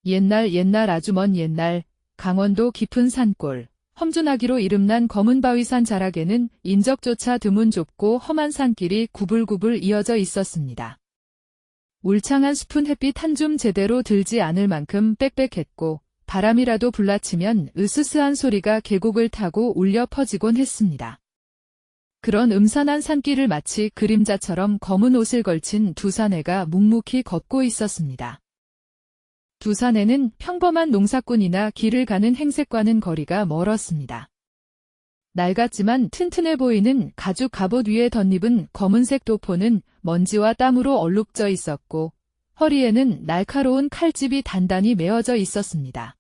옛날 아주 먼 옛날 강원도 깊은 산골 험준하기로 이름난 검은바위산 자락에는 인적조차 드문 좁고 험한 산길이 구불구불 이어져 있었습니다. 울창한 숲은 햇빛 한 줌 제대로 들지 않을 만큼 빽빽했고 바람이라도 불라치면 으스스한 소리가 계곡을 타고 울려 퍼지곤 했습니다. 그런 음산한 산길을 마치 그림자처럼 검은 옷을 걸친 두 사내가 묵묵히 걷고 있었습니다. 두 사내는 평범한 농사꾼이나 길을 가는 행색과는 거리가 멀었습니다. 낡았지만 튼튼해 보이는 가죽 갑옷 위에 덧입은 검은색 도포는 먼지와 땀으로 얼룩져 있었고 허리에는 날카로운 칼집이 단단히 메어져 있었습니다.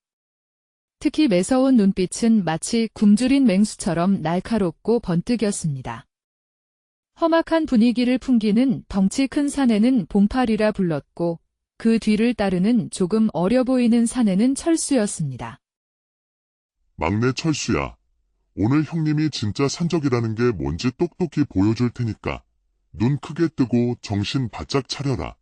특히 매서운 눈빛은 마치 굶주린 맹수처럼 날카롭고 번뜩였습니다. 험악한 분위기를 풍기는 덩치 큰 사내는 봉팔이라 불렀고 그 뒤를 따르는 조금 어려 보이는 사내는 철수였습니다. 막내 철수야. 오늘 형님이 진짜 산적이라는 게 뭔지 똑똑히 보여줄 테니까 눈 크게 뜨고 정신 바짝 차려라.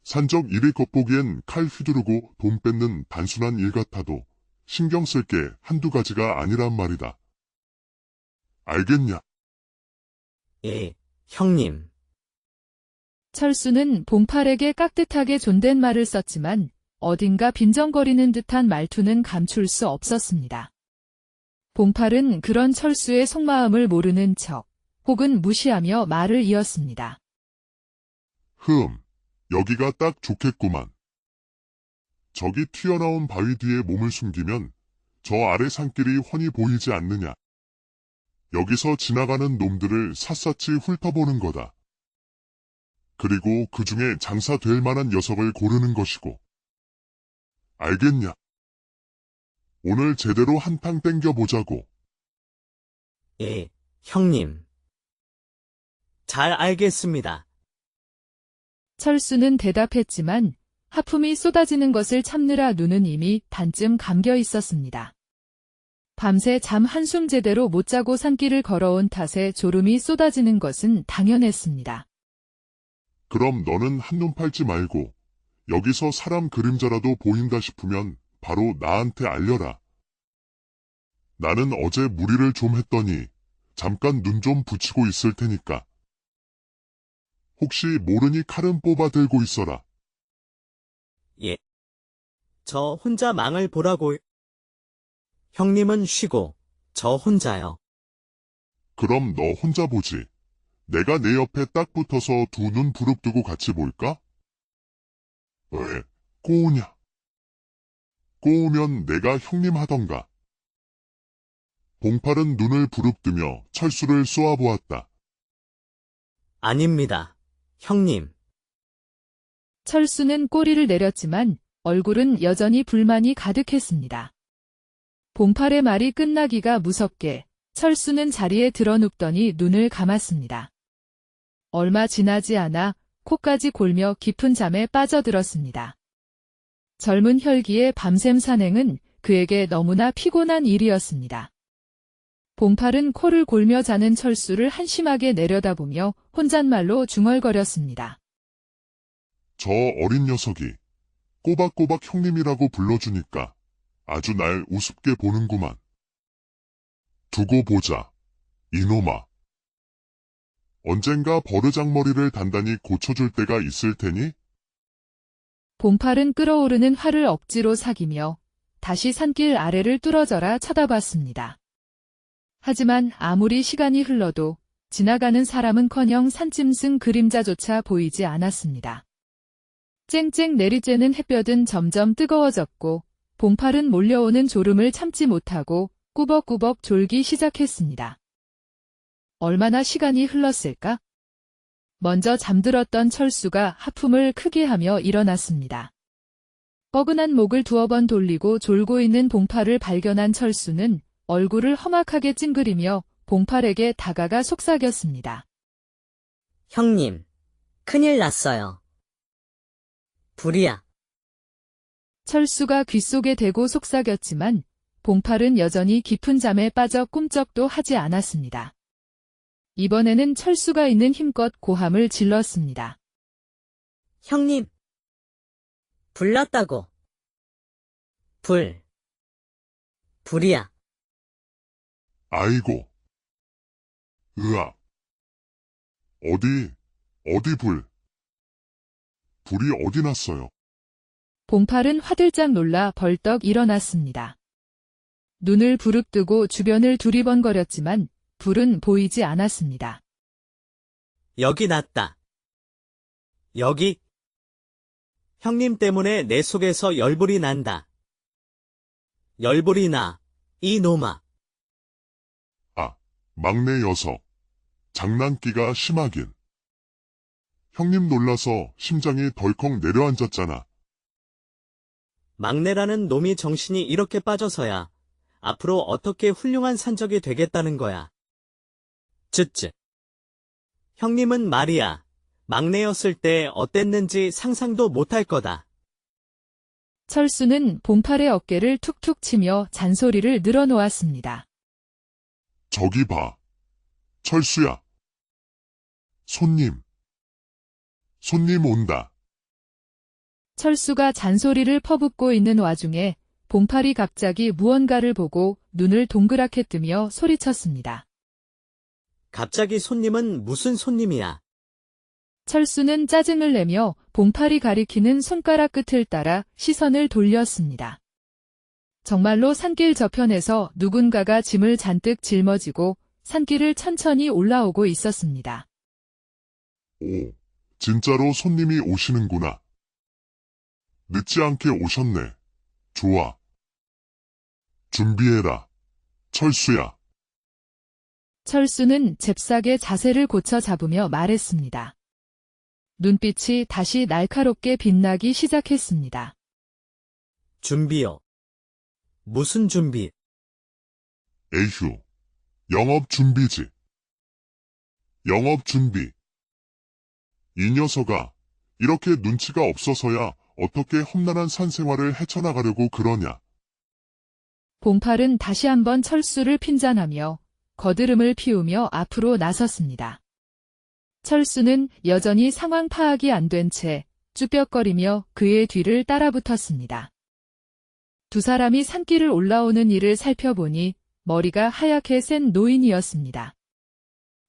산적 일이 겉보기엔 칼 휘두르고 돈 뺏는 단순한 일 같아도 신경 쓸 게 한두 가지가 아니란 말이다. 알겠냐? 예, 형님. 철수는 봉팔에게 깍듯하게 존댓말을 썼지만 어딘가 빈정거리는 듯한 말투는 감출 수 없었습니다. 봉팔은 그런 철수의 속마음을 모르는 척 혹은 무시하며 말을 이었습니다. 여기가 딱 좋겠구만. 저기 튀어나온 바위 뒤에 몸을 숨기면 저 아래 산길이 훤히 보이지 않느냐. 여기서 지나가는 놈들을 샅샅이 훑어보는 거다. 그리고 그 중에 장사 될 만한 녀석을 고르는 것이고. 알겠냐? 오늘 제대로 한탕 땡겨보자고. 예, 형님. 잘 알겠습니다. 철수는 대답했지만 하품이 쏟아지는 것을 참느라 눈은 이미 반쯤 감겨 있었습니다. 밤새 잠 한숨 제대로 못 자고 산길을 걸어온 탓에 졸음이 쏟아지는 것은 당연했습니다. 그럼 너는 한눈 팔지 말고 여기서 사람 그림자라도 보인다 싶으면 바로 나한테 알려라. 나는 어제 무리를 좀 했더니 잠깐 눈 좀 붙이고 있을 테니까. 혹시 모르니 칼은 뽑아 들고 있어라. 예. 저 혼자 망을 보라고. 형님은 쉬고 저 혼자요. 그럼 너 혼자 보지. 내가 내 옆에 딱 붙어서 두 눈 부릅뜨고 같이 볼까? 왜? 꼬우냐? 꼬우면 내가 형님 하던가. 봉팔은 눈을 부릅뜨며 철수를 쏘아보았다. 아닙니다. 형님. 철수는 꼬리를 내렸지만 얼굴은 여전히 불만이 가득했습니다. 봉팔의 말이 끝나기가 무섭게 철수는 자리에 드러눕더니 눈을 감았습니다. 얼마 지나지 않아 코까지 골며 깊은 잠에 빠져들었습니다. 젊은 혈기의 밤샘 산행은 그에게 너무나 피곤한 일이었습니다. 봉팔은 코를 골며 자는 철수를 한심하게 내려다보며 혼잣말로 중얼거렸습니다. 저 어린 녀석이 꼬박꼬박 형님이라고 불러주니까 아주 날 우습게 보는구만. 두고 보자, 이놈아. 언젠가 버르장머리를 단단히 고쳐줄 때가 있을 테니? 봉팔은 끓어오르는 화를 억지로 삭이며 다시 산길 아래를 뚫어져라 쳐다봤습니다. 하지만 아무리 시간이 흘러도 지나가는 사람은커녕 산짐승 그림자조차 보이지 않았습니다. 쨍쨍 내리쬐는 햇볕은 점점 뜨거워졌고 봉팔은 몰려오는 졸음을 참지 못하고 꾸벅꾸벅 졸기 시작했습니다. 얼마나 시간이 흘렀을까? 먼저 잠들었던 철수가 하품을 크게 하며 일어났습니다. 뻐근한 목을 두어 번 돌리고 졸고 있는 봉팔을 발견한 철수는 얼굴을 험악하게 찡그리며 봉팔에게 다가가 속삭였습니다. 형님, 큰일 났어요. 불이야. 철수가 귓속에 대고 속삭였지만 봉팔은 여전히 깊은 잠에 빠져 꿈쩍도 하지 않았습니다. 이번에는 철수가 있는 힘껏 고함을 질렀습니다. 형님, 불났다고. 불이야. 아이고. 으악. 어디 불이 어디 났어요? 봉팔은 화들짝 놀라 벌떡 일어났습니다. 눈을 부릅뜨고 주변을 두리번거렸지만 불은 보이지 않았습니다. 여기 났다. 여기. 형님 때문에 내 속에서 열불이 난다. 열불이 나, 이놈아. 아, 막내 녀석. 장난기가 심하긴. 형님 놀라서 심장이 덜컥 내려앉았잖아. 막내라는 놈이 정신이 이렇게 빠져서야 앞으로 어떻게 훌륭한 산적이 되겠다는 거야. 쯧쯧. 형님은 말이야, 막내였을 때 어땠는지 상상도 못할 거다. 철수는 봉팔의 어깨를 툭툭 치며 잔소리를 늘어놓았습니다. 저기 봐. 철수야. 손님 온다. 철수가 잔소리를 퍼붓고 있는 와중에 봉팔이 갑자기 무언가를 보고 눈을 동그랗게 뜨며 소리쳤습니다. 갑자기 손님은 무슨 손님이야? 철수는 짜증을 내며 봉팔이 가리키는 손가락 끝을 따라 시선을 돌렸습니다. 정말로 산길 저편에서 누군가가 짐을 잔뜩 짊어지고 산길을 천천히 올라오고 있었습니다. 오, 진짜로 손님이 오시는구나. 늦지 않게 오셨네. 좋아. 준비해라. 철수야. 철수는 잽싸게 자세를 고쳐 잡으며 말했습니다. 눈빛이 다시 날카롭게 빛나기 시작했습니다. 준비요. 무슨 준비? 에휴. 영업 준비지. 영업 준비. 이 녀석아, 이렇게 눈치가 없어서야 어떻게 험난한 산생활을 헤쳐나가려고 그러냐. 봉팔은 다시 한번 철수를 핀잔하며 거드름을 피우며 앞으로 나섰습니다. 철수는 여전히 상황 파악이 안 된 채 쭈뼛거리며 그의 뒤를 따라붙었습니다. 두 사람이 산길을 올라오는 이를 살펴보니 머리가 하얗게 센 노인이었습니다.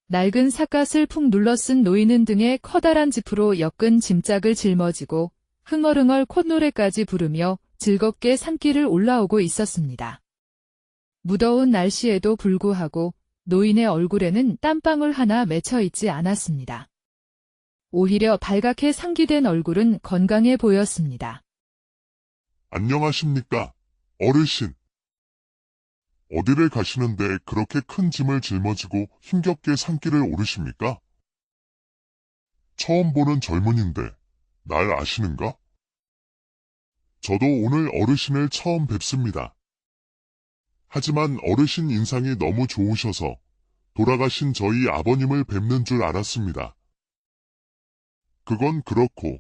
낡은 삿갓을 푹 눌러쓴 노인은 등에 커다란 지프로 엮은 짐짝을 짊어지고 흥얼흥얼 콧노래까지 부르며 즐겁게 산길을 올라오고 있었습니다. 무더운 날씨에도 불구하고 노인의 얼굴에는 땀방울 하나 맺혀 있지 않았습니다. 오히려 발갛게 상기된 얼굴은 건강해 보였습니다. 안녕하십니까, 어르신. 어디를 가시는데 그렇게 큰 짐을 짊어지고 힘겹게 산길을 오르십니까? 처음 보는 젊은인데 날 아시는가? 저도 오늘 어르신을 처음 뵙습니다. 하지만 어르신 인상이 너무 좋으셔서 돌아가신 저희 아버님을 뵙는 줄 알았습니다. 그건 그렇고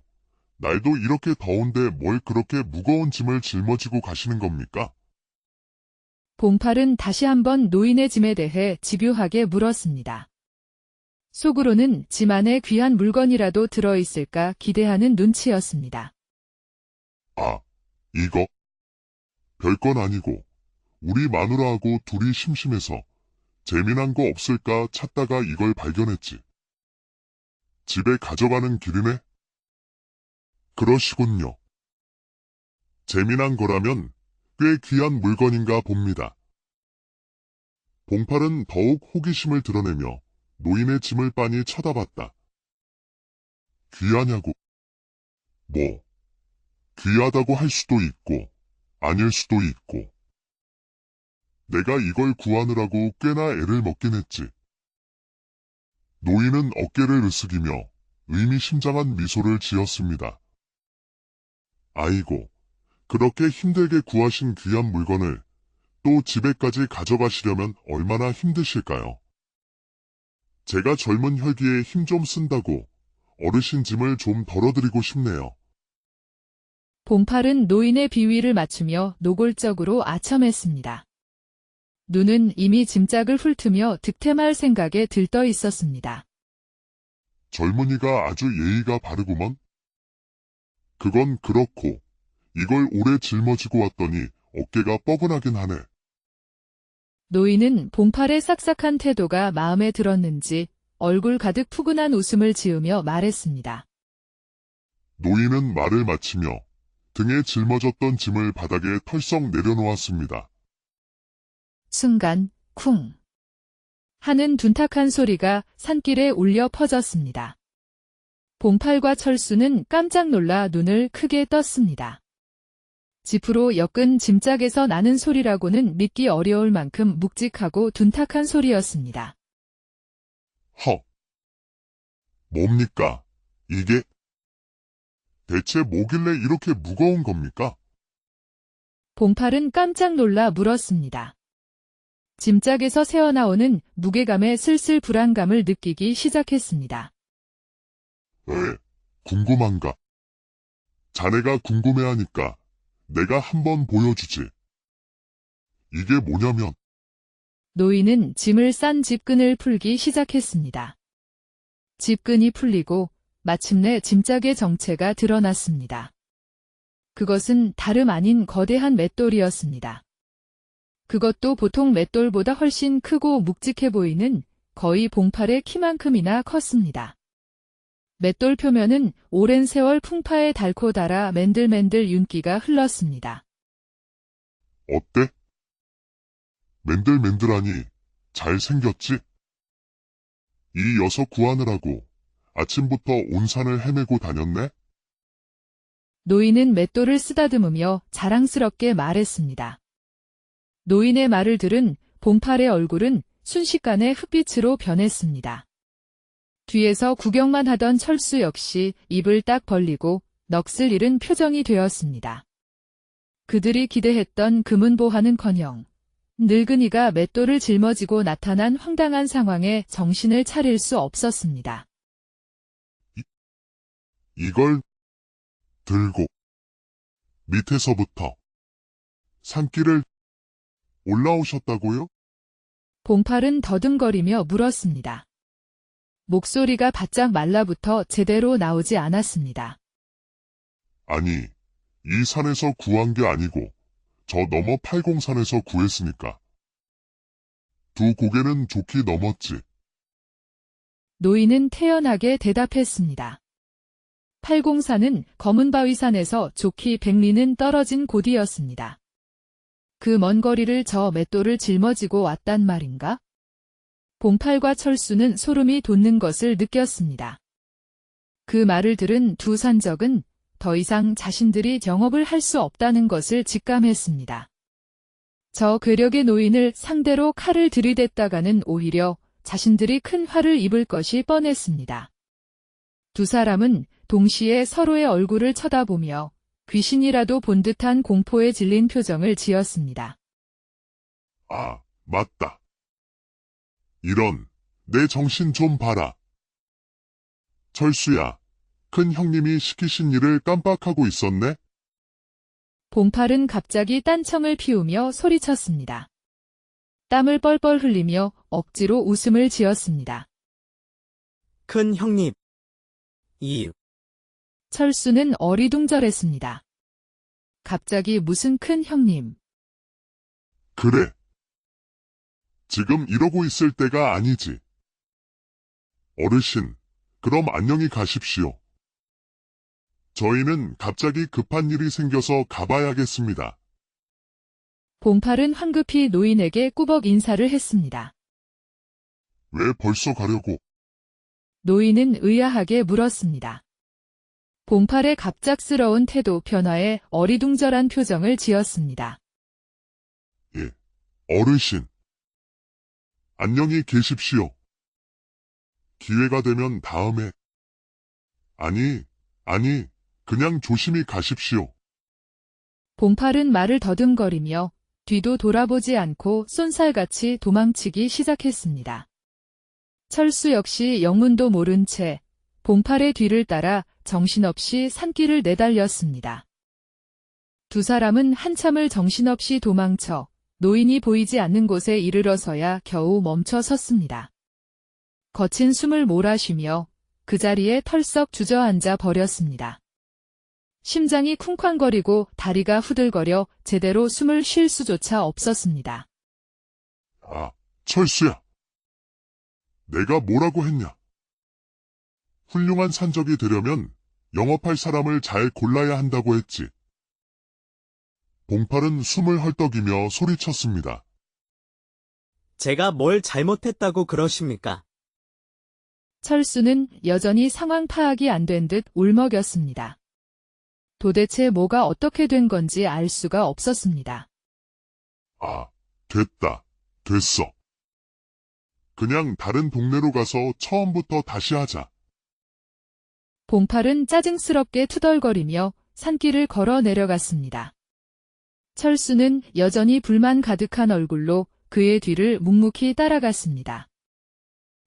날도 이렇게 더운데 뭘 그렇게 무거운 짐을 짊어지고 가시는 겁니까? 봉팔은 다시 한번 노인의 짐에 대해 집요하게 물었습니다. 속으로는 짐 안에 귀한 물건이라도 들어있을까 기대하는 눈치였습니다. 아, 이거? 별건 아니고 우리 마누라하고 둘이 심심해서 재미난 거 없을까 찾다가 이걸 발견했지. 집에 가져가는 길이네? 그러시군요. 재미난 거라면 꽤 귀한 물건인가 봅니다. 봉팔은 더욱 호기심을 드러내며 노인의 짐을 빤히 쳐다봤다. 귀하냐고? 뭐, 귀하다고 할 수도 있고 아닐 수도 있고. 내가 이걸 구하느라고 꽤나 애를 먹긴 했지. 노인은 어깨를 으쓱이며 의미심장한 미소를 지었습니다. 아이고, 그렇게 힘들게 구하신 귀한 물건을 또 집에까지 가져가시려면 얼마나 힘드실까요? 제가 젊은 혈기에 힘 좀 쓴다고 어르신 짐을 좀 덜어드리고 싶네요. 봉팔은 노인의 비위를 맞추며 노골적으로 아첨했습니다. 눈은 이미 짐짝을 훑으며 득템할 생각에 들떠 있었습니다. 젊은이가 아주 예의가 바르구먼. 그건 그렇고 이걸 오래 짊어지고 왔더니 어깨가 뻐근하긴 하네. 노인은 봉팔의 싹싹한 태도가 마음에 들었는지 얼굴 가득 푸근한 웃음을 지으며 말했습니다. 노인은 말을 마치며 등에 짊어졌던 짐을 바닥에 털썩 내려놓았습니다. 순간 쿵 하는 둔탁한 소리가 산길에 울려 퍼졌습니다. 봉팔과 철수는 깜짝 놀라 눈을 크게 떴습니다. 집으로 엮은 짐짝에서 나는 소리라고는 믿기 어려울 만큼 묵직하고 둔탁한 소리였습니다. 허! 뭡니까? 이게? 대체 뭐길래 이렇게 무거운 겁니까? 봉팔은 깜짝 놀라 물었습니다. 짐짝에서 새어나오는 무게감에 슬슬 불안감을 느끼기 시작했습니다. 왜? 궁금한가? 자네가 궁금해하니까 내가 한번 보여주지. 이게 뭐냐면 노인은 짐을 싼 집끈을 풀기 시작했습니다. 집끈이 풀리고 마침내 짐짝의 정체가 드러났습니다. 그것은 다름 아닌 거대한 맷돌이었습니다. 그것도 보통 맷돌보다 훨씬 크고 묵직해 보이는 거의 봉팔의 키만큼이나 컸습니다. 맷돌 표면은 오랜 세월 풍파에 닳고 닳아 맨들맨들 윤기가 흘렀습니다. 어때? 맨들맨들하니 잘생겼지? 이 녀석 구하느라고 아침부터 온 산을 헤매고 다녔네? 노인은 맷돌을 쓰다듬으며 자랑스럽게 말했습니다. 노인의 말을 들은 봉팔의 얼굴은 순식간에 흑빛으로 변했습니다. 뒤에서 구경만 하던 철수 역시 입을 딱 벌리고 넋을 잃은 표정이 되었습니다. 그들이 기대했던 금은보화는커녕 늙은이가 맷돌을 짊어지고 나타난 황당한 상황에 정신을 차릴 수 없었습니다. 이걸 들고 밑에서부터 산길을 올라오셨다고요? 봉팔은 더듬거리며 물었습니다. 목소리가 바짝 말라붙어 제대로 나오지 않았습니다. 아니, 이 산에서 구한 게 아니고 저 너머 팔공산에서 구했으니까. 두 고개는 좋게 넘었지. 노인은 태연하게 대답했습니다. 팔공산은 검은바위산에서 좋기 100리는 떨어진 곳이었습니다. 그 먼 거리를 저 맷돌을 짊어지고 왔단 말인가? 봉팔과 철수는 소름이 돋는 것을 느꼈습니다. 그 말을 들은 두 산적은 더 이상 자신들이 영업을 할 수 없다는 것을 직감했습니다. 저 괴력의 노인을 상대로 칼을 들이댔다가는 오히려 자신들이 큰 화를 입을 것이 뻔했습니다. 두 사람은 동시에 서로의 얼굴을 쳐다보며 귀신이라도 본 듯한 공포에 질린 표정을 지었습니다. 아, 맞다. 이런, 내 정신 좀 봐라. 철수야, 큰 형님이 시키신 일을 깜빡하고 있었네? 봉팔은 갑자기 딴청을 피우며 소리쳤습니다. 땀을 뻘뻘 흘리며 억지로 웃음을 지었습니다. 큰 형님. 이유. 철수는 어리둥절했습니다. 갑자기 무슨 큰 형님. 그래. 지금 이러고 있을 때가 아니지. 어르신, 그럼 안녕히 가십시오. 저희는 갑자기 급한 일이 생겨서 가봐야겠습니다. 봉팔은 황급히 노인에게 꾸벅 인사를 했습니다. 왜 벌써 가려고? 노인은 의아하게 물었습니다. 봉팔의 갑작스러운 태도 변화에 어리둥절한 표정을 지었습니다. 예, 어르신. 안녕히 계십시오. 기회가 되면 다음에. 아니, 그냥 조심히 가십시오. 봉팔은 말을 더듬거리며 뒤도 돌아보지 않고 쏜살같이 도망치기 시작했습니다. 철수 역시 영문도 모른 채 봉팔의 뒤를 따라 정신없이 산길을 내달렸습니다. 두 사람은 한참을 정신없이 도망쳐 노인이 보이지 않는 곳에 이르러서야 겨우 멈춰 섰습니다. 거친 숨을 몰아쉬며 그 자리에 털썩 주저앉아 버렸습니다. 심장이 쿵쾅거리고 다리가 후들거려 제대로 숨을 쉴 수조차 없었습니다. 아, 철수야. 내가 뭐라고 했냐? 훌륭한 산적이 되려면 영업할 사람을 잘 골라야 한다고 했지. 봉팔은 숨을 헐떡이며 소리쳤습니다. 제가 뭘 잘못했다고 그러십니까? 철수는 여전히 상황 파악이 안 된 듯 울먹였습니다. 도대체 뭐가 어떻게 된 건지 알 수가 없었습니다. 아, 됐다. 됐어. 그냥 다른 동네로 가서 처음부터 다시 하자. 봉팔은 짜증스럽게 투덜거리며 산길을 걸어 내려갔습니다. 철수는 여전히 불만 가득한 얼굴로 그의 뒤를 묵묵히 따라갔습니다.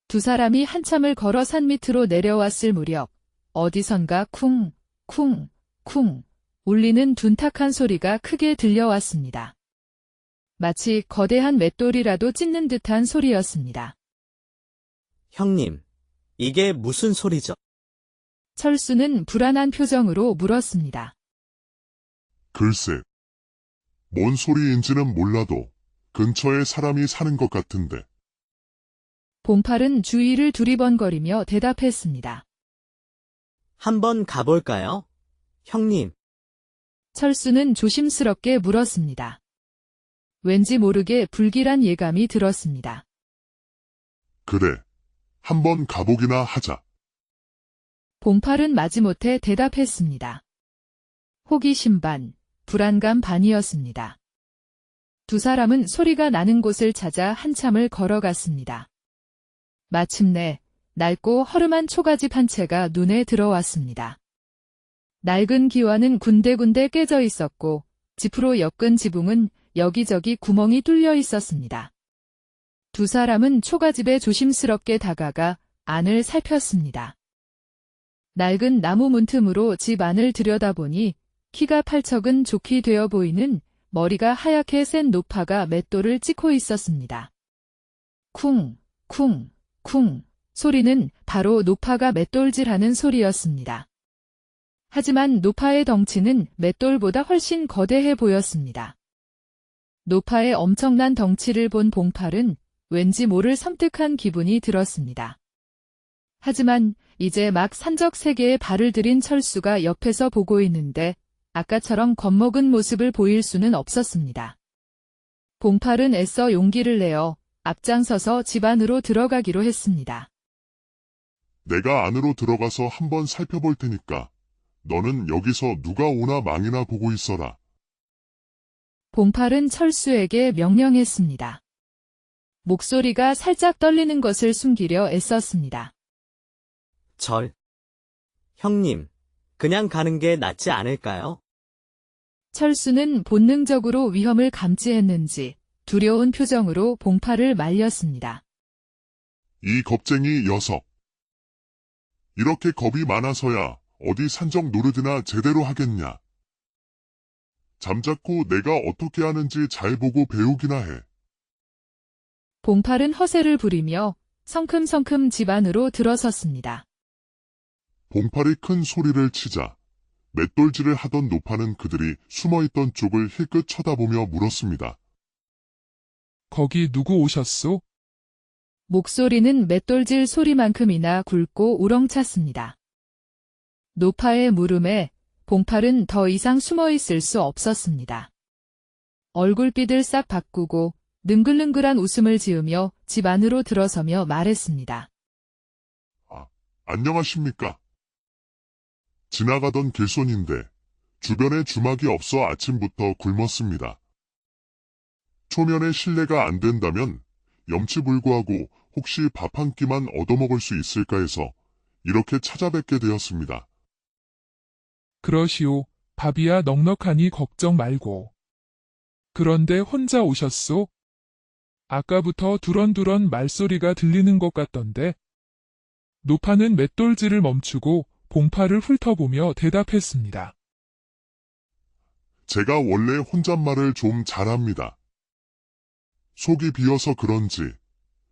두 사람이 한참을 걸어 산 밑으로 내려왔을 무렵 어디선가 쿵, 쿵, 쿵 울리는 둔탁한 소리가 크게 들려왔습니다. 마치 거대한 맷돌이라도 찢는 듯한 소리였습니다. 형님, 이게 무슨 소리죠? 철수는 불안한 표정으로 물었습니다. 글쎄. 뭔 소리인지는 몰라도 근처에 사람이 사는 것 같은데. 봉팔은 주위를 두리번거리며 대답했습니다. 한번 가볼까요? 형님, 철수는 조심스럽게 물었습니다. 왠지 모르게 불길한 예감이 들었습니다. 그래. 한번 가보기나 하자. 봉팔은 마지못해 대답했습니다. 호기심 반, 불안감 반이었습니다. 두 사람은 소리가 나는 곳을 찾아 한참을 걸어갔습니다. 마침내 낡고 허름한 초가집 한 채가 눈에 들어왔습니다. 낡은 기와는 군데군데 깨져 있었고 지프로 엮은 지붕은 여기저기 구멍이 뚫려 있었습니다. 두 사람은 초가집에 조심스럽게 다가가 안을 살폈습니다. 낡은 나무 문틈으로 집 안을 들여다보니 키가 팔척은 좋게 되어 보이는 머리가 하얗게 센 노파가 맷돌을 찍고 있었습니다. 쿵, 쿵, 쿵 소리는 바로 노파가 맷돌질하는 소리였습니다. 하지만 노파의 덩치는 맷돌보다 훨씬 거대해 보였습니다. 노파의 엄청난 덩치를 본 봉팔은 왠지 모를 섬뜩한 기분이 들었습니다. 하지만 이제 막 산적 세계에 발을 들인 철수가 옆에서 보고 있는데 아까처럼 겁먹은 모습을 보일 수는 없었습니다. 봉팔은 애써 용기를 내어 앞장서서 집 안으로 들어가기로 했습니다. 내가 안으로 들어가서 한번 살펴볼 테니까 너는 여기서 누가 오나 망이나 보고 있어라. 봉팔은 철수에게 명령했습니다. 목소리가 살짝 떨리는 것을 숨기려 애썼습니다. 형님, 그냥 가는 게 낫지 않을까요? 철수는 본능적으로 위험을 감지했는지 두려운 표정으로 봉팔을 말렸습니다. 이 겁쟁이 녀석. 이렇게 겁이 많아서야 어디 산적 노릇이나 제대로 하겠냐. 잠자코 내가 어떻게 하는지 잘 보고 배우기나 해. 봉팔은 허세를 부리며 성큼성큼 집 안으로 들어섰습니다. 봉팔이 큰 소리를 치자 맷돌질을 하던 노파는 그들이 숨어있던 쪽을 힐끗 쳐다보며 물었습니다. 거기 누구 오셨소? 목소리는 맷돌질 소리만큼이나 굵고 우렁찼습니다. 노파의 물음에 봉팔은 더 이상 숨어있을 수 없었습니다. 얼굴빛을 싹 바꾸고 능글능글한 웃음을 지으며 집 안으로 들어서며 말했습니다. 안녕하십니까? 지나가던 길손인데 주변에 주막이 없어 아침부터 굶었습니다. 초면에 실례가 안 된다면 염치불구하고 혹시 밥 한 끼만 얻어먹을 수 있을까 해서 이렇게 찾아뵙게 되었습니다. 그러시오. 밥이야 넉넉하니 걱정 말고. 그런데 혼자 오셨소? 아까부터 두런두런 말소리가 들리는 것 같던데. 노파는 맷돌질을 멈추고 봉팔을 훑어보며 대답했습니다. 제가 원래 혼잣말을 좀 잘합니다. 속이 비어서 그런지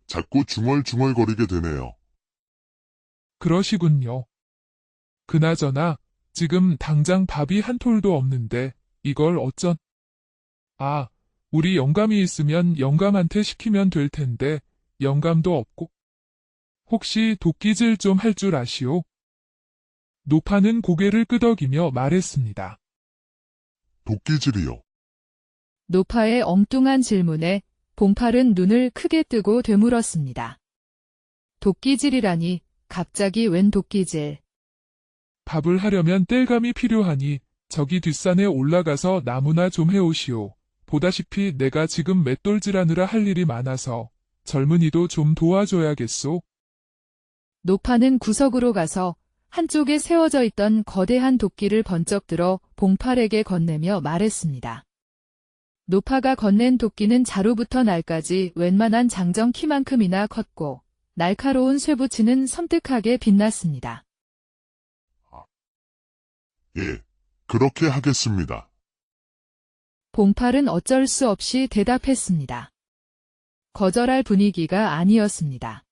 자꾸 중얼중얼거리게 되네요. 그러시군요. 그나저나 지금 당장 밥이 한 톨도 없는데 이걸 어쩐? 아, 우리 영감이 있으면 영감한테 시키면 될 텐데 영감도 없고. 혹시 도끼질 좀 할 줄 아시오? 노파는 고개를 끄덕이며 말했습니다. 도끼질이요. 노파의 엉뚱한 질문에 봉팔은 눈을 크게 뜨고 되물었습니다. 도끼질이라니, 갑자기 웬 도끼질. 밥을 하려면 땔감이 필요하니 저기 뒷산에 올라가서 나무나 좀 해오시오. 보다시피 내가 지금 맷돌질하느라 할 일이 많아서 젊은이도 좀 도와줘야겠소. 노파는 구석으로 가서 한쪽에 세워져 있던 거대한 도끼를 번쩍 들어 봉팔에게 건네며 말했습니다. 노파가 건넨 도끼는 자루부터 날까지 웬만한 장정 키만큼이나 컸고 날카로운 쇠붙이는 섬뜩하게 빛났습니다. 예, 그렇게 하겠습니다. 봉팔은 어쩔 수 없이 대답했습니다. 거절할 분위기가 아니었습니다.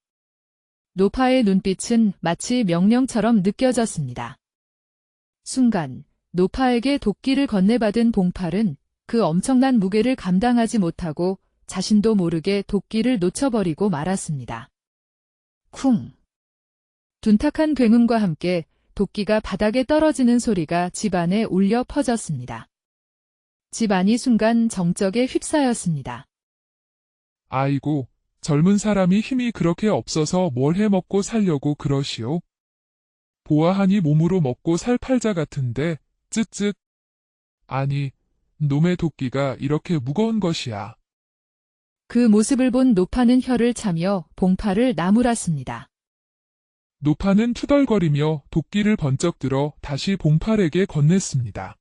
노파의 눈빛은 마치 명령처럼 느껴졌습니다. 순간 노파에게 도끼를 건네받은 봉팔은 그 엄청난 무게를 감당하지 못하고 자신도 모르게 도끼를 놓쳐버리고 말았습니다. 쿵! 둔탁한 굉음과 함께 도끼가 바닥에 떨어지는 소리가 집안에 울려 퍼졌습니다. 집안이 순간 정적에 휩싸였습니다. 아이고, 젊은 사람이 힘이 그렇게 없어서 뭘 해먹고 살려고 그러시오? 보아하니 몸으로 먹고 살 팔자 같은데, 쯧쯧. 아니, 놈의 도끼가 이렇게 무거운 것이야. 그 모습을 본 노파는 혀를 차며 봉팔을 나무랐습니다. 노파는 투덜거리며 도끼를 번쩍 들어 다시 봉팔에게 건넸습니다.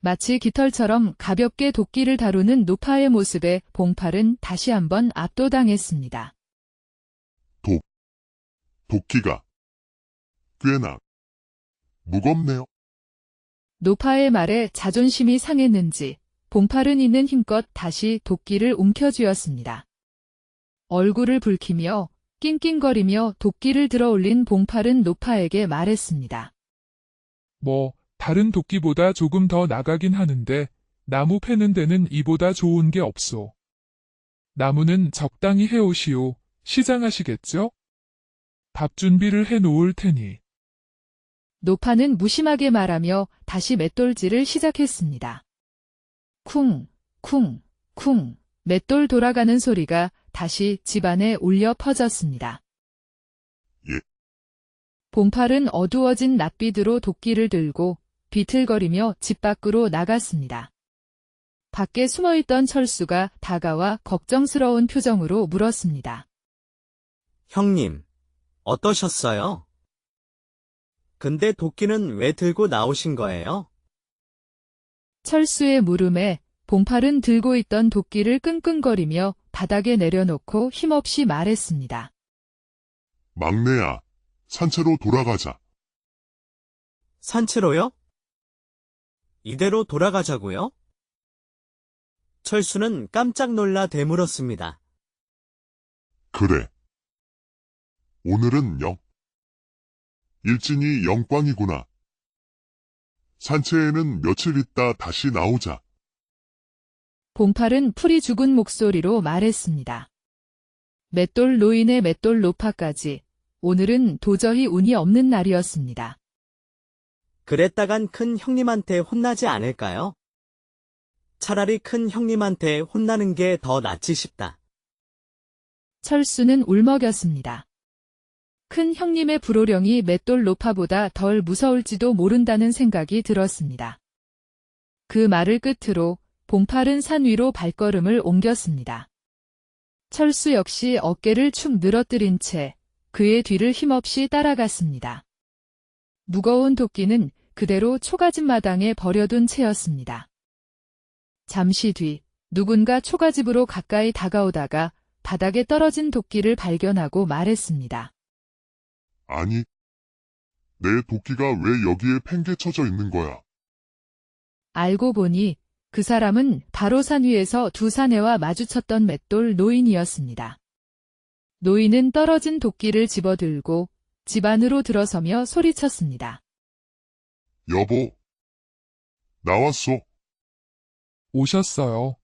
마치 깃털처럼 가볍게 도끼를 다루는 노파의 모습에 봉팔은 다시 한번 압도당했습니다. 도끼가 꽤나 무겁네요. 노파의 말에 자존심이 상했는지 봉팔은 있는 힘껏 다시 도끼를 움켜쥐었습니다. 얼굴을 붉히며 낑낑거리며 도끼를 들어올린 봉팔은 노파에게 말했습니다. 뭐, 다른 도끼보다 조금 더 나가긴 하는데 나무 패는 데는 이보다 좋은 게 없소. 나무는 적당히 해오시오. 시장하시겠죠? 밥 준비를 해놓을 테니. 노파는 무심하게 말하며 다시 맷돌질을 시작했습니다. 쿵, 쿵, 쿵, 맷돌 돌아가는 소리가 다시 집안에 울려 퍼졌습니다. 예. 봉팔은 어두워진 낯빛으로 도끼를 들고 비틀거리며 집 밖으로 나갔습니다. 밖에 숨어있던 철수가 다가와 걱정스러운 표정으로 물었습니다. 형님, 어떠셨어요? 근데 도끼는 왜 들고 나오신 거예요? 철수의 물음에 봉팔은 들고 있던 도끼를 끙끙거리며 바닥에 내려놓고 힘없이 말했습니다. 막내야, 산채로 돌아가자. 산채로요? 이대로 돌아가자고요? 철수는 깜짝 놀라 되물었습니다. 그래. 오늘은 일진이 영광이구나. 산채에는 며칠 있다 다시 나오자. 봉팔은 풀이 죽은 목소리로 말했습니다. 맷돌 노인의 맷돌 노파까지 오늘은 도저히 운이 없는 날이었습니다. 그랬다간 큰 형님한테 혼나지 않을까요? 차라리 큰 형님한테 혼나는 게 더 낫지 싶다. 철수는 울먹였습니다. 큰 형님의 불호령이 맷돌 노파보다 덜 무서울지도 모른다는 생각이 들었습니다. 그 말을 끝으로 봉팔은 산 위로 발걸음을 옮겼습니다. 철수 역시 어깨를 축 늘어뜨린 채 그의 뒤를 힘없이 따라갔습니다. 무거운 도끼는 그대로 초가집 마당에 버려둔 채였습니다. 잠시 뒤 누군가 초가집으로 가까이 다가오다가 바닥에 떨어진 도끼를 발견하고 말했습니다. 아니, 내 도끼가 왜 여기에 팽개쳐져 있는 거야? 알고 보니 그 사람은 바로 산 위에서 두 사내와 마주쳤던 맷돌 노인이었습니다. 노인은 떨어진 도끼를 집어들고 집 안으로 들어서며 소리쳤습니다. 여보. 나왔어. 오셨어요.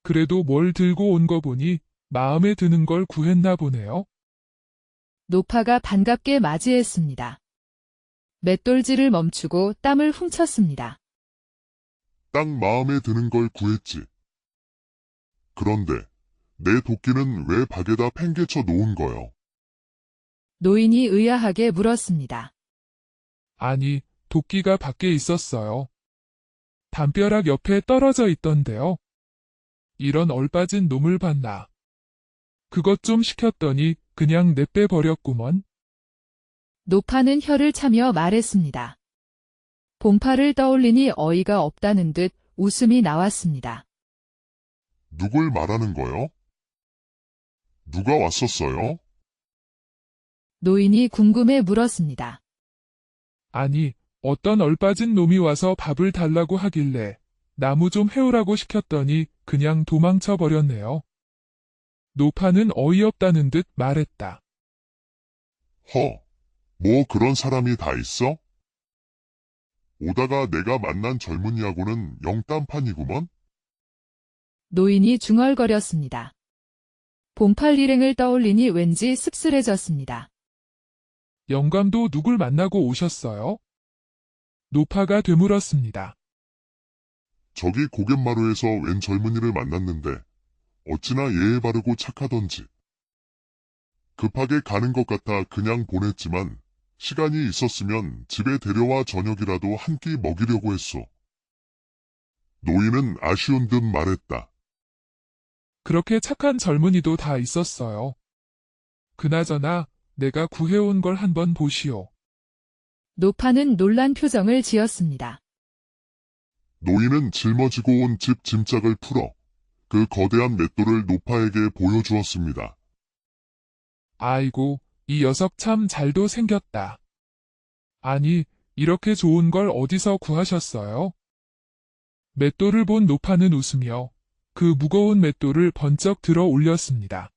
그래도 뭘 들고 온 거 보니 마음에 드는 걸 구했나 보네요. 노파가 반갑게 맞이했습니다. 맷돌질을 멈추고 땀을 훔쳤습니다. 딱 마음에 드는 걸 구했지. 그런데 내 도끼는 왜 박에다 팽개쳐 놓은 거요? 노인이 의아하게 물었습니다. 아니, 도끼가 밖에 있었어요. 담벼락 옆에 떨어져 있던데요. 이런 얼빠진 놈을 봤나. 그것 좀 시켰더니 그냥 내빼버렸구먼. 노파는 혀를 차며 말했습니다. 봉파를 떠올리니 어이가 없다는 듯 웃음이 나왔습니다. 누굴 말하는 거요? 누가 왔었어요? 노인이 궁금해 물었습니다. 아니, 어떤 얼빠진 놈이 와서 밥을 달라고 하길래 나무 좀 해오라고 시켰더니 그냥 도망쳐 버렸네요. 노파는 어이없다는 듯 말했다. 뭐 그런 사람이 다 있어? 오다가 내가 만난 젊은이하고는 영딴판이구먼? 노인이 중얼거렸습니다. 봉팔 일행을 떠올리니 왠지 씁쓸해졌습니다. 영감도 누굴 만나고 오셨어요? 노파가 되물었습니다. 저기 고갯마루에서 웬 젊은이를 만났는데 어찌나 예의 바르고 착하던지. 급하게 가는 것 같아 그냥 보냈지만 시간이 있었으면 집에 데려와 저녁이라도 한 끼 먹이려고 했소. 노인은 아쉬운 듯 말했다. 그렇게 착한 젊은이도 다 있었어요. 그나저나 내가 구해온 걸 한번 보시오. 노파는 놀란 표정을 지었습니다. 노인은 짊어지고 온 집 짐짝을 풀어 그 거대한 맷돌을 노파에게 보여주었습니다. 아이고, 이 녀석 참 잘도 생겼다. 아니, 이렇게 좋은 걸 어디서 구하셨어요? 맷돌을 본 노파는 웃으며 그 무거운 맷돌을 번쩍 들어 올렸습니다.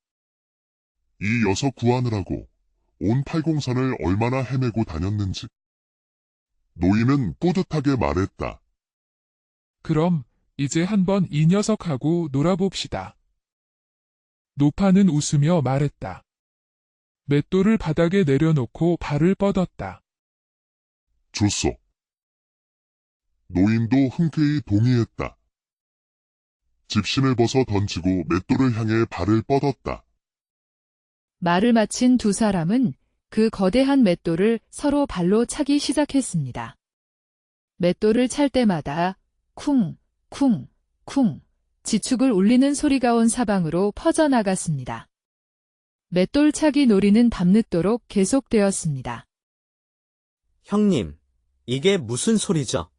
이 녀석 구하느라고 온 팔공산을 얼마나 헤매고 다녔는지. 노인은 뿌듯하게 말했다. 그럼 이제 한번 이 녀석하고 놀아봅시다. 노파는 웃으며 말했다. 맷돌을 바닥에 내려놓고 발을 뻗었다. 좋소. 노인도 흔쾌히 동의했다. 집신을 벗어 던지고 맷돌을 향해 발을 뻗었다. 말을 마친 두 사람은 그 거대한 맷돌을 서로 발로 차기 시작했습니다. 맷돌을 찰 때마다 쿵, 쿵, 쿵 지축을 울리는 소리가 온 사방으로 퍼져나갔습니다. 맷돌차기 놀이는 밤늦도록 계속되었습니다. 형님, 이게 무슨 소리죠?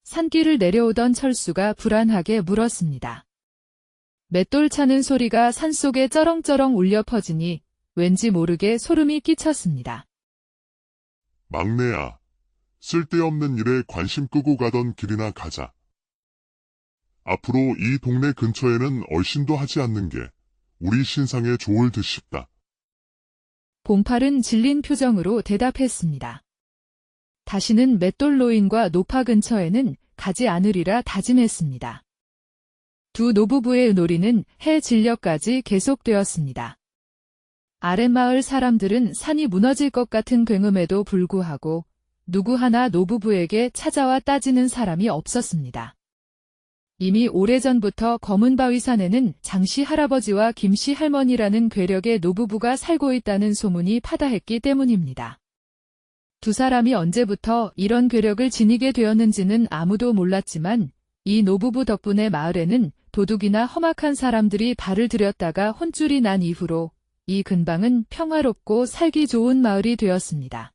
산길을 내려오던 철수가 불안하게 물었습니다. 맷돌 차는 소리가 산속에 쩌렁쩌렁 울려 퍼지니 왠지 모르게 소름이 끼쳤습니다. 막내야, 쓸데없는 일에 관심 끄고 가던 길이나 가자. 앞으로 이 동네 근처에는 얼씬도 하지 않는 게 우리 신상에 좋을 듯 싶다. 봉팔은 질린 표정으로 대답했습니다. 다시는 맷돌 노인과 노파 근처에는 가지 않으리라 다짐했습니다. 두 노부부의 놀이는 해 진려까지 계속되었습니다. 아랫마을 사람들은 산이 무너질 것 같은 굉음에도 불구하고 누구 하나 노부부에게 찾아와 따지는 사람이 없었습니다. 이미 오래전부터 검은바위산에는 장씨 할아버지와 김씨 할머니라는 괴력의 노부부가 살고 있다는 소문이 파다했기 때문입니다. 두 사람이 언제부터 이런 괴력을 지니게 되었는지는 아무도 몰랐지만 이 노부부 덕분에 마을에는 도둑이나 험악한 사람들이 발을 들였다가 혼쭐이 난 이후로 이 근방은 평화롭고 살기 좋은 마을이 되었습니다.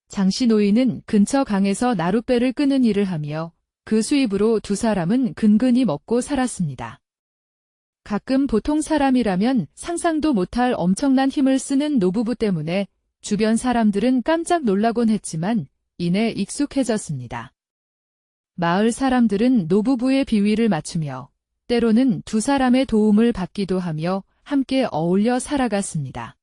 장씨 노인은 근처 강에서 나룻배를 끄는 일을 하며 그 수입으로 두 사람은 근근히 먹고 살았습니다. 가끔 보통 사람이라면 상상도 못할 엄청난 힘을 쓰는 노부부 때문에 주변 사람들은 깜짝 놀라곤 했지만 이내 익숙해졌습니다. 마을 사람들은 노부부의 비위를 맞추며 때로는 두 사람의 도움을 받기도 하며 함께 어울려 살아갔습니다.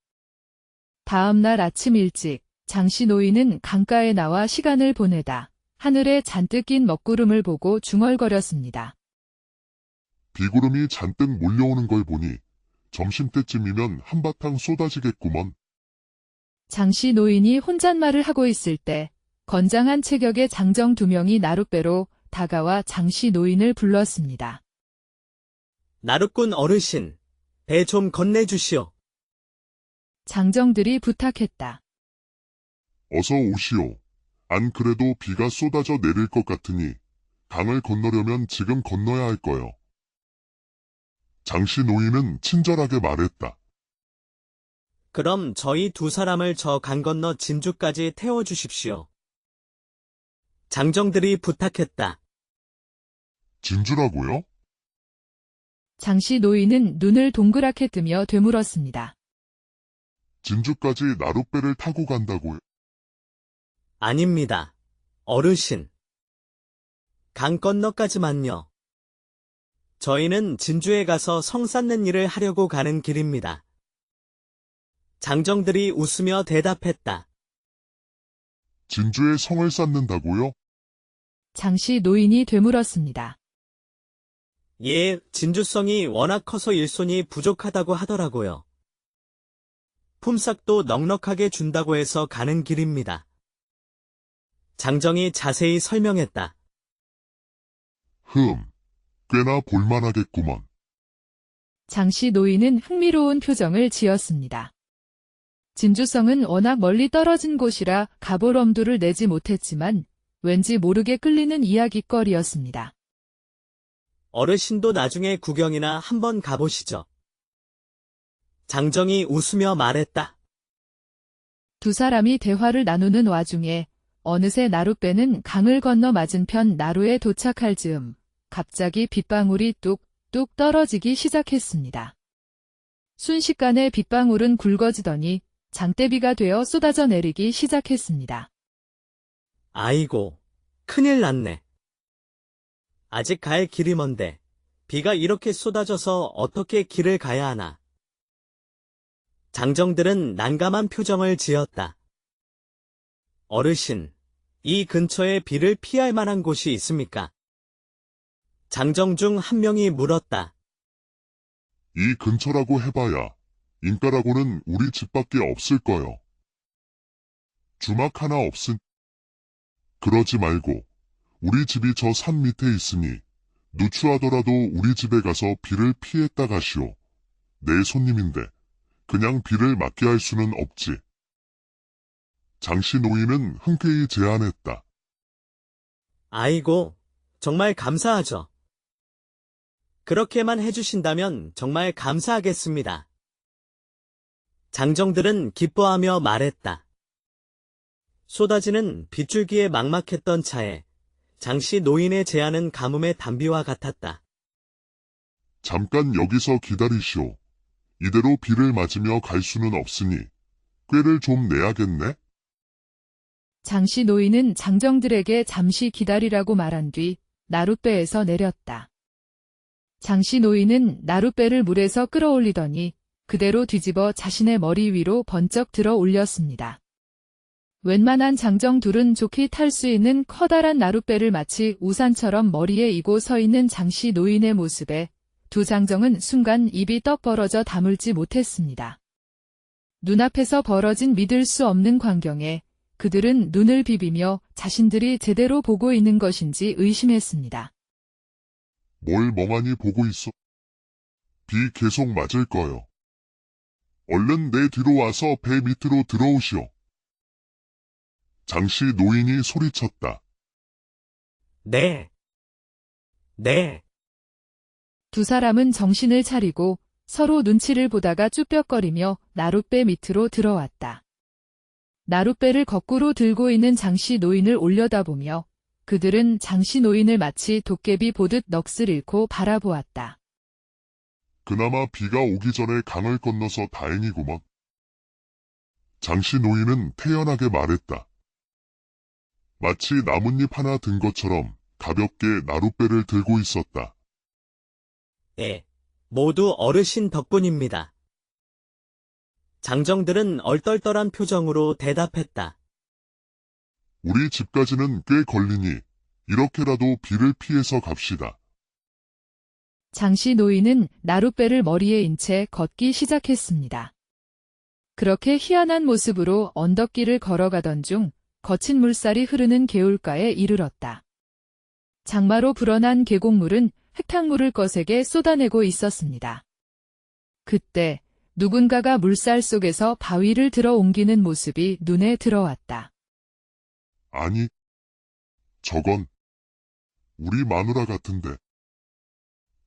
다음 날 아침 일찍 장씨 노인은 강가에 나와 시간을 보내다 하늘에 잔뜩 낀 먹구름을 보고 중얼거렸습니다. 비구름이 잔뜩 몰려오는 걸 보니 점심때쯤이면 한바탕 쏟아지겠구먼. 장씨 노인이 혼잣말을 하고 있을 때 건장한 체격의 장정 2명이 나룻배로 다가와 장씨 노인을 불렀습니다. 나룻꾼 어르신, 배 좀 건네주시오. 장정들이 부탁했다. 어서 오시오. 안 그래도 비가 쏟아져 내릴 것 같으니 강을 건너려면 지금 건너야 할 거요. 장씨 노인은 친절하게 말했다. 그럼 저희 2사람을 저 강 건너 진주까지 태워주십시오. 장정들이 부탁했다. 진주라고요? 장씨 노인은 눈을 동그랗게 뜨며 되물었습니다. 진주까지 나룻배를 타고 간다고요? 아닙니다. 어르신. 강 건너까지만요. 저희는 진주에 가서 성 쌓는 일을 하려고 가는 길입니다. 장정들이 웃으며 대답했다. 진주에 성을 쌓는다고요? 장씨 노인이 되물었습니다. 예, 진주성이 워낙 커서 일손이 부족하다고 하더라고요. 품삯도 넉넉하게 준다고 해서 가는 길입니다. 장정이 자세히 설명했다. 꽤나 볼만하겠구먼. 장씨 노인은 흥미로운 표정을 지었습니다. 진주성은 워낙 멀리 떨어진 곳이라 가볼 엄두를 내지 못했지만 왠지 모르게 끌리는 이야깃거리였습니다. 어르신도 나중에 구경이나 한번 가보시죠. 장정이 웃으며 말했다. 2사람이 대화를 나누는 와중에 어느새 나룻배는 강을 건너 맞은편 나루에 도착할 즈음 갑자기 빗방울이 뚝뚝 떨어지기 시작했습니다. 순식간에 빗방울은 굵어지더니 장대비가 되어 쏟아져 내리기 시작했습니다. 아이고, 큰일 났네. 아직 갈 길이 먼데 비가 이렇게 쏟아져서 어떻게 길을 가야 하나. 장정들은 난감한 표정을 지었다. 어르신, 이 근처에 비를 피할 만한 곳이 있습니까? 장정 중 한 명이 물었다. 이 근처라고 해봐야 인가라고는 우리 집밖에 없을 거요. 주막 하나 없은. 그러지 말고 우리 집이 저 산 밑에 있으니 누추하더라도 우리 집에 가서 비를 피했다 가시오. 내 손님인데 그냥 비를 맞게 할 수는 없지. 장씨 노인은 흔쾌히 제안했다. 아이고, 정말 감사하죠. 그렇게만 해주신다면 정말 감사하겠습니다. 장정들은 기뻐하며 말했다. 쏟아지는 빗줄기에 막막했던 차에 장씨 노인의 제안은 가뭄의 단비와 같았다. 잠깐 여기서 기다리시오. 이대로 비를 맞으며 갈 수는 없으니 꾀를 좀 내야겠네. 장씨 노인은 장정들에게 잠시 기다리라고 말한 뒤 나룻배에서 내렸다. 장씨 노인은 나룻배를 물에서 끌어올리더니 그대로 뒤집어 자신의 머리 위로 번쩍 들어 올렸습니다. 웬만한 장정 둘은 좋게 탈 수 있는 커다란 나룻배를 마치 우산처럼 머리에 이고 서 있는 장씨 노인의 모습에 2장정은 순간 입이 떡 벌어져 다물지 못했습니다. 눈앞에서 벌어진 믿을 수 없는 광경에 그들은 눈을 비비며 자신들이 제대로 보고 있는 것인지 의심했습니다. 뭘 멍하니 보고 있어? 비 계속 맞을 거요. 얼른 내 뒤로 와서 배 밑으로 들어오시오. 장씨 노인이 소리쳤다. 네. 2사람은 정신을 차리고 서로 눈치를 보다가 쭈뼛거리며 나룻배 밑으로 들어왔다. 나룻배를 거꾸로 들고 있는 장씨 노인을 올려다보며 그들은 장씨 노인을 마치 도깨비 보듯 넋을 잃고 바라보았다. 그나마 비가 오기 전에 강을 건너서 다행이구먼. 장씨 노인은 태연하게 말했다. 마치 나뭇잎 하나 든 것처럼 가볍게 나룻배를 들고 있었다. 예, 모두 어르신 덕분입니다. 장정들은 얼떨떨한 표정으로 대답했다. 우리 집까지는 꽤 걸리니 이렇게라도 비를 피해서 갑시다. 장씨 노인은 나룻배를 머리에 인 채 걷기 시작했습니다. 그렇게 희한한 모습으로 언덕길을 걸어가던 중 거친 물살이 흐르는 개울가에 이르렀다. 장마로 불어난 계곡물은 흙탕물을 거세게 쏟아내고 있었습니다. 그때 누군가가 물살 속에서 바위를 들어 옮기는 모습이 눈에 들어왔다. 아니, 저건 우리 마누라 같은데.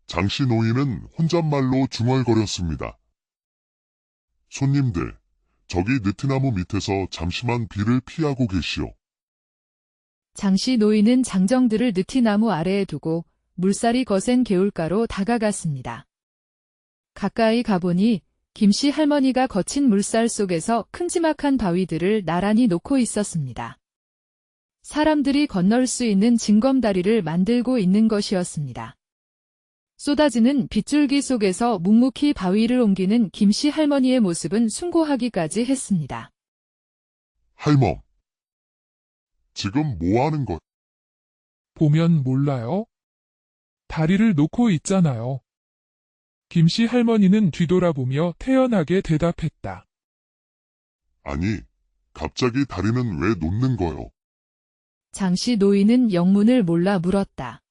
장씨 노인은 혼잣말로 중얼거렸습니다. 손님들, 저기 느티나무 밑에서 잠시만 비를 피하고 계시오. 장씨 노인은 장정들을 느티나무 아래에 두고 물살이 거센 개울가로 다가갔습니다. 가까이 가보니 김씨 할머니가 거친 물살 속에서 큼지막한 바위들을 나란히 놓고 있었습니다. 사람들이 건널 수 있는 징검다리를 만들고 있는 것이었습니다. 쏟아지는 빗줄기 속에서 묵묵히 바위를 옮기는 김씨 할머니의 모습은 숭고하기까지 했습니다. 할멈, 지금 뭐 하는 것? 보면 몰라요? 다리를 놓고 있잖아요. 김씨 할머니는 뒤돌아보며 태연하게 대답했다. 아니, 갑자기 다리는 왜 놓는 거요? 장씨 노인은 영문을 몰라 물었다.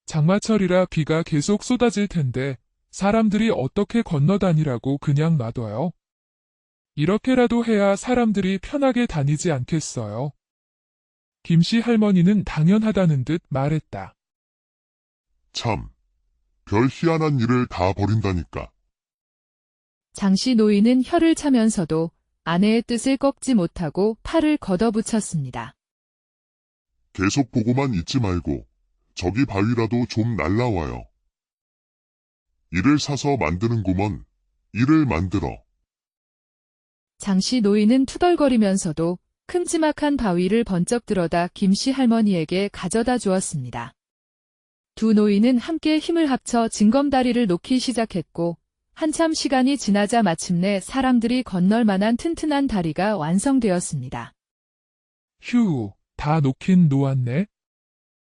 장마철이라 비가 계속 쏟아질 텐데 사람들이 어떻게 건너다니라고 그냥 놔둬요? 이렇게라도 해야 사람들이 편하게 다니지 않겠어요? 김씨 할머니는 당연하다는 듯 말했다. 참, 별 희한한 일을 다 벌인다니까. 장씨 노인은 혀를 차면서도 아내의 뜻을 꺾지 못하고 팔을 걷어붙였습니다. 계속 보고만 있지 말고 저기 바위라도 좀 날라와요. 이를 사서 만드는구먼. 이를 만들어. 장씨 노인은 투덜거리면서도 큼지막한 바위를 번쩍 들어다 김씨 할머니에게 가져다 주었습니다. 두 노인은 함께 힘을 합쳐 징검다리를 놓기 시작했고 한참 시간이 지나자 마침내 사람들이 건널 만한 튼튼한 다리가 완성되었습니다. 휴, 다 놓긴 놓았네.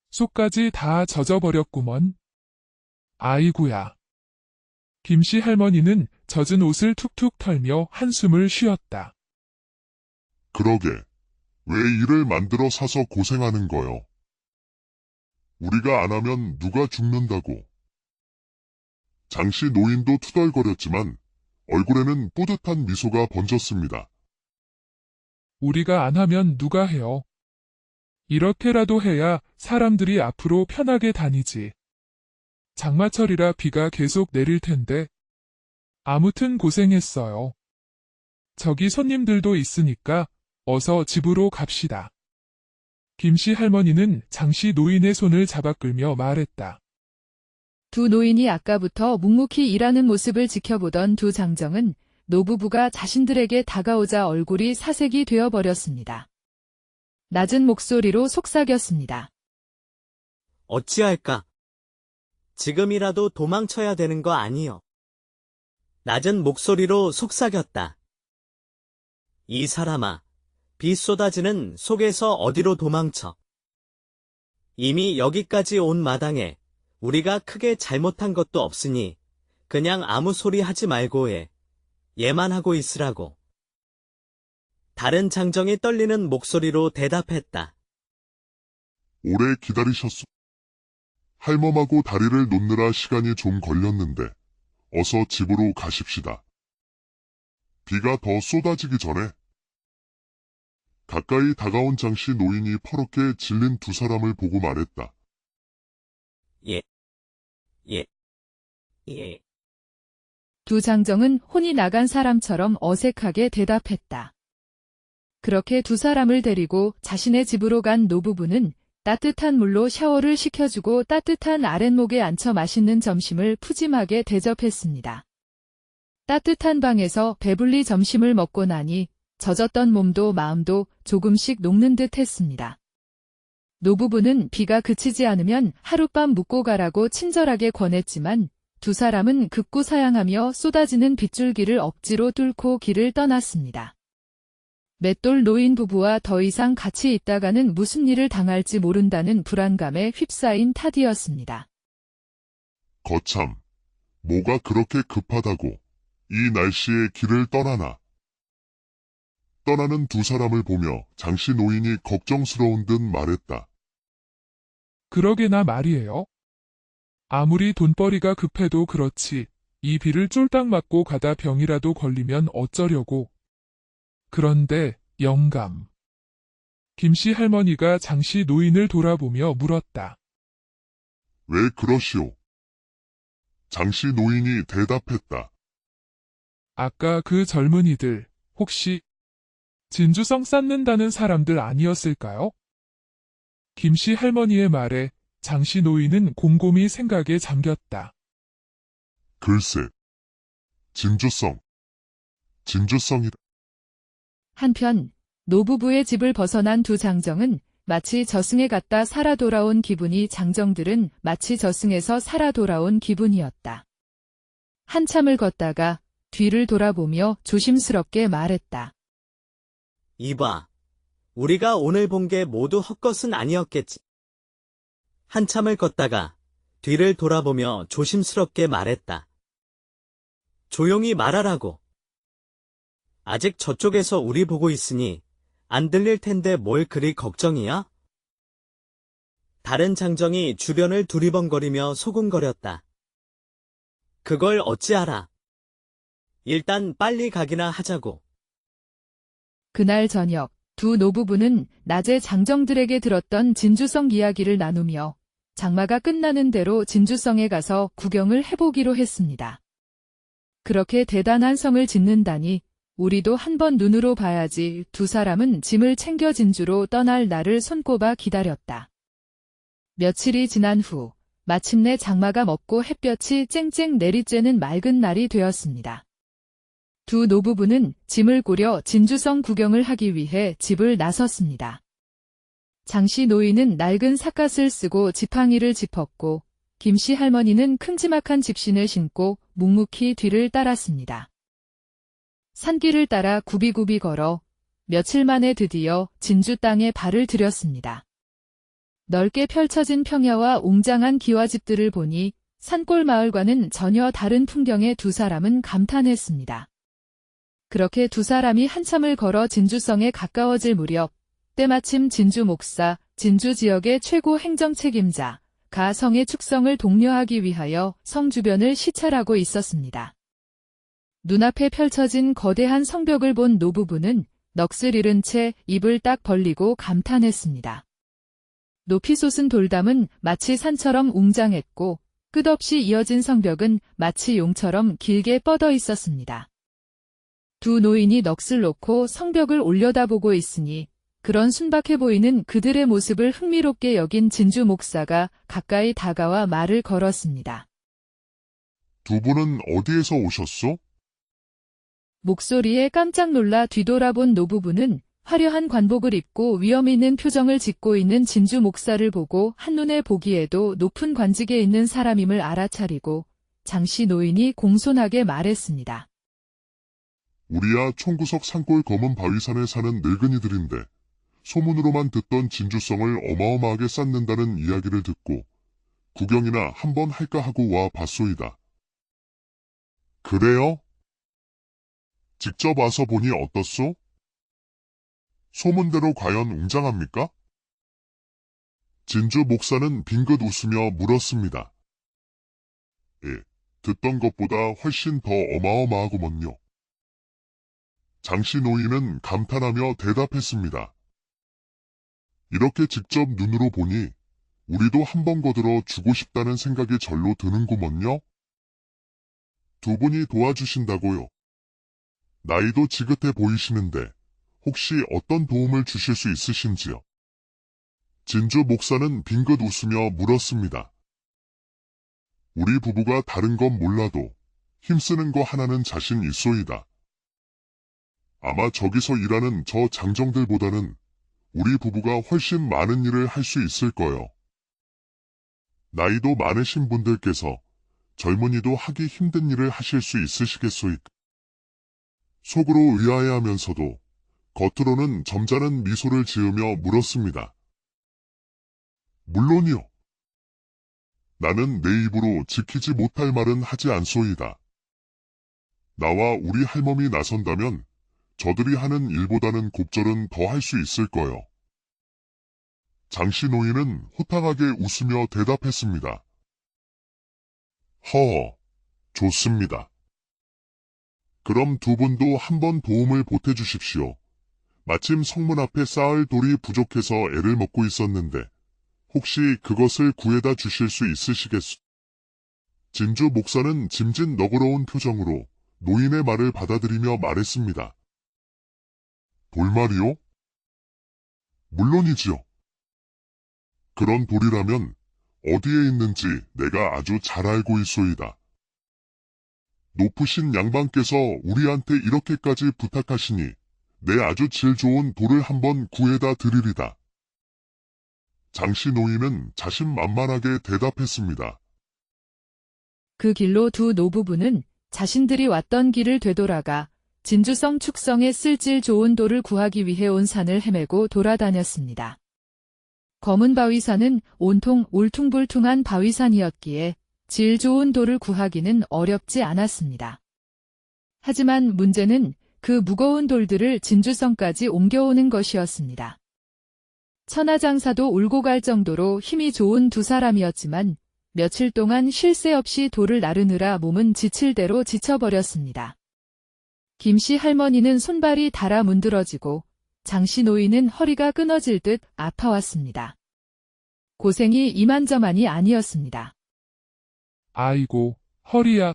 속까지 다 젖어버렸구먼. 아이구야. 김씨 할머니는 젖은 옷을 툭툭 털며 한숨을 쉬었다. 그러게. 왜 이를 만들어 사서 고생하는 거요? 우리가 안 하면 누가 죽는다고. 장씨 노인도 투덜거렸지만 얼굴에는 뿌듯한 미소가 번졌습니다. 우리가 안 하면 누가 해요? 이렇게라도 해야 사람들이 앞으로 편하게 다니지. 장마철이라 비가 계속 내릴 텐데. 아무튼 고생했어요. 저기 손님들도 있으니까 어서 집으로 갑시다. 김씨 할머니는 장씨 노인의 손을 잡아 끌며 말했다. 두 노인이 아까부터 묵묵히 일하는 모습을 지켜보던 두 장정은 노부부가 자신들에게 다가오자 얼굴이 사색이 되어버렸습니다. 낮은 목소리로 속삭였습니다. 어찌할까? 지금이라도 도망쳐야 되는 거 아니요. 낮은 목소리로 속삭였다. 이 사람아, 비 쏟아지는 속에서 어디로 도망쳐? 이미 여기까지 온 마당에 우리가 크게 잘못한 것도 없으니 그냥 아무 소리 하지 말고 얘만 하고 있으라고. 다른 장정이 떨리는 목소리로 대답했다. 오래 기다리셨소. 할멈하고 다리를 놓느라 시간이 좀 걸렸는데 어서 집으로 가십시다. 비가 더 쏟아지기 전에. 가까이 다가온 장씨 노인이 퍼렇게 질린 두 사람을 보고 말했다. 예. 두 장정은 혼이 나간 사람처럼 어색하게 대답했다. 그렇게 두 사람을 데리고 자신의 집으로 간 노부부는 따뜻한 물로 샤워를 시켜주고 따뜻한 아랫목에 앉혀 맛있는 점심을 푸짐하게 대접했습니다. 따뜻한 방에서 배불리 점심을 먹고 나니 젖었던 몸도 마음도 조금씩 녹는 듯 했습니다. 노부부는 비가 그치지 않으면 하룻밤 묵고 가라고 친절하게 권했지만 두 사람은 극구사양하며 쏟아지는 빗줄기를 억지로 뚫고 길을 떠났습니다. 맷돌 노인 부부와 더 이상 같이 있다가는 무슨 일을 당할지 모른다는 불안감에 휩싸인 탓이었습니다. 거참, 뭐가 그렇게 급하다고 이 날씨에 길을 떠나나. 떠나는 두 사람을 보며 장씨 노인이 걱정스러운 듯 말했다. 그러게나 말이에요. 아무리 돈벌이가 급해도 그렇지. 이 비를 쫄딱 맞고 가다 병이라도 걸리면 어쩌려고. 그런데 영감. 김씨 할머니가 장씨 노인을 돌아보며 물었다. 왜 그러시오? 장씨 노인이 대답했다. 아까 그 젊은이들 혹시 진주성 쌓는다는 사람들 아니었을까요? 김씨 할머니의 말에 장씨 노인은 곰곰이 생각에 잠겼다. 글쎄, 진주성이다. 한편 노부부의 집을 벗어난 두 장정은 마치 저승에 갔다 살아 돌아온 기분이 장정들은 마치 저승에서 살아 돌아온 기분이었다. 한참을 걷다가 뒤를 돌아보며 조심스럽게 말했다. 이봐. 우리가 오늘 본 게 모두 헛것은 아니었겠지. 한참을 걷다가 뒤를 돌아보며 조심스럽게 말했다. 조용히 말하라고. 아직 저쪽에서 우리 보고 있으니 안 들릴 텐데 뭘 그리 걱정이야? 다른 장정이 주변을 두리번거리며 소곤거렸다. 그걸 어찌 알아? 일단 빨리 가기나 하자고. 그날 저녁 두 노부부는 낮에 장정들에게 들었던 진주성 이야기를 나누며 장마가 끝나는 대로 진주성에 가서 구경을 해보기로 했습니다. 그렇게 대단한 성을 짓는다니 우리도 한번 눈으로 봐야지. 두 사람은 짐을 챙겨 진주로 떠날 날을 손꼽아 기다렸다. 며칠이 지난 후 마침내 장마가 멎고 햇볕이 쨍쨍 내리쬐는 맑은 날이 되었습니다. 두 노부부는 짐을 꾸려 진주성 구경을 하기 위해 집을 나섰습니다. 장씨 노인은 낡은 삿갓을 쓰고 지팡이를 짚었고 김씨 할머니는 큼지막한 집신을 신고 묵묵히 뒤를 따랐습니다. 산길을 따라 굽이굽이 걸어 며칠 만에 드디어 진주 땅에 발을 들였습니다. 넓게 펼쳐진 평야와 웅장한 기와집들을 보니 산골 마을과는 전혀 다른 풍경에 두 사람은 감탄했습니다. 그렇게 두 사람이 한참을 걸어 진주성에 가까워질 무렵 때마침 진주 목사, 진주 지역의 최고 행정 책임자, 가 성의 축성을 독려하기 위하여 성 주변을 시찰하고 있었습니다. 눈앞에 펼쳐진 거대한 성벽을 본 노부부는 넋을 잃은 채 입을 딱 벌리고 감탄했습니다. 높이 솟은 돌담은 마치 산처럼 웅장했고 끝없이 이어진 성벽은 마치 용처럼 길게 뻗어 있었습니다. 두 노인이 넋을 놓고 성벽을 올려다보고 있으니 그런 순박해 보이는 그들의 모습을 흥미롭게 여긴 진주 목사가 가까이 다가와 말을 걸었습니다. 두 분은 어디에서 오셨소? 목소리에 깜짝 놀라 뒤돌아본 노부부는 화려한 관복을 입고 위험 있는 표정을 짓고 있는 진주 목사를 보고 한눈에 보기에도 높은 관직에 있는 사람임을 알아차리고 장씨 노인이 공손하게 말했습니다. 우리야 총구석 산골 검은 바위산에 사는 늙은이들인데 소문으로만 듣던 진주성을 어마어마하게 쌓는다는 이야기를 듣고 구경이나 한번 할까 하고 와 봤소이다. 그래요? 직접 와서 보니 어떻소? 소문대로 과연 웅장합니까? 진주 목사는 빙긋 웃으며 물었습니다. 예, 듣던 것보다 훨씬 더 어마어마하구먼요. 장씨 노인은 감탄하며 대답했습니다. 이렇게 직접 눈으로 보니 우리도 한번 거들어 주고 싶다는 생각이 절로 드는구먼요. 두 분이 도와주신다고요. 나이도 지긋해 보이시는데 혹시 어떤 도움을 주실 수 있으신지요? 진주 목사는 빙긋 웃으며 물었습니다. 우리 부부가 다른 건 몰라도 힘쓰는 거 하나는 자신 있소이다. 아마 저기서 일하는 저 장정들보다는 우리 부부가 훨씬 많은 일을 할 수 있을 거요. 나이도 많으신 분들께서 젊은이도 하기 힘든 일을 하실 수 있으시겠소이까. 속으로 의아해하면서도 겉으로는 점잖은 미소를 지으며 물었습니다. 물론이요. 나는 내 입으로 지키지 못할 말은 하지 않소이다. 나와 우리 할멈이 나선다면 저들이 하는 일보다는 곱절은 더 할 수 있을 거요. 장씨 노인은 호탕하게 웃으며 대답했습니다. 허허, 좋습니다. 그럼 두 분도 한번 도움을 보태주십시오. 마침 성문 앞에 쌓을 돌이 부족해서 애를 먹고 있었는데 혹시 그것을 구해다 주실 수 있으시겠소? 진주 목사는 짐짓 너그러운 표정으로 노인의 말을 받아들이며 말했습니다. 돌말이요? 물론이지요. 그런 돌이라면 어디에 있는지 내가 아주 잘 알고 있소이다. 높으신 양반께서 우리한테 이렇게까지 부탁하시니 내 아주 질 좋은 돌을 한번 구해다 드리리다. 장씨 노인은 자신만만하게 대답했습니다. 그 길로 두 노부부는 자신들이 왔던 길을 되돌아가 진주성 축성에 쓸질 좋은 돌을 구하기 위해 온 산을 헤매고 돌아다녔습니다. 검은 바위산은 온통 울퉁불퉁한 바위산이었기에 질 좋은 돌을 구하기는 어렵지 않았습니다. 하지만 문제는 그 무거운 돌들을 진주성까지 옮겨오는 것이었습니다. 천하장사도 울고 갈 정도로 힘이 좋은 두 사람이었지만 며칠 동안 쉴 새 없이 돌을 나르느라 몸은 지칠 대로 지쳐버렸습니다. 김씨 할머니는 손발이 달아 문드러지고 장씨 노인은 허리가 끊어질 듯 아파왔습니다. 고생이 이만저만이 아니었습니다. 아이고, 허리야.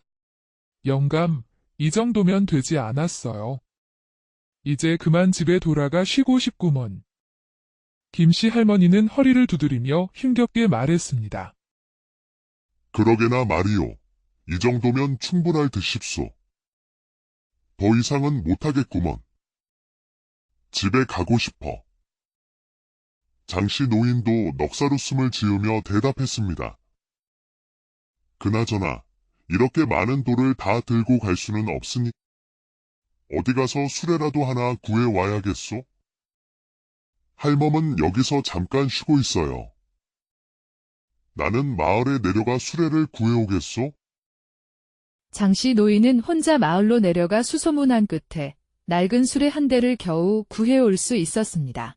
영감, 이 정도면 되지 않았어요. 이제 그만 집에 돌아가 쉬고 싶구먼. 김씨 할머니는 허리를 두드리며 힘겹게 말했습니다. 그러게나 말이요. 이 정도면 충분할 듯십소. 더 이상은 못하겠구먼. 집에 가고 싶어. 장씨 노인도 넋사루숨을 지으며 대답했습니다. 그나저나 이렇게 많은 돌을 다 들고 갈 수는 없으니 어디 가서 수레라도 하나 구해와야겠소? 할멈은 여기서 잠깐 쉬고 있어요. 나는 마을에 내려가 수레를 구해오겠소? 장씨 노인은 혼자 마을로 내려가 수소문한 끝에 낡은 수레 한 대를 겨우 구해올 수 있었습니다.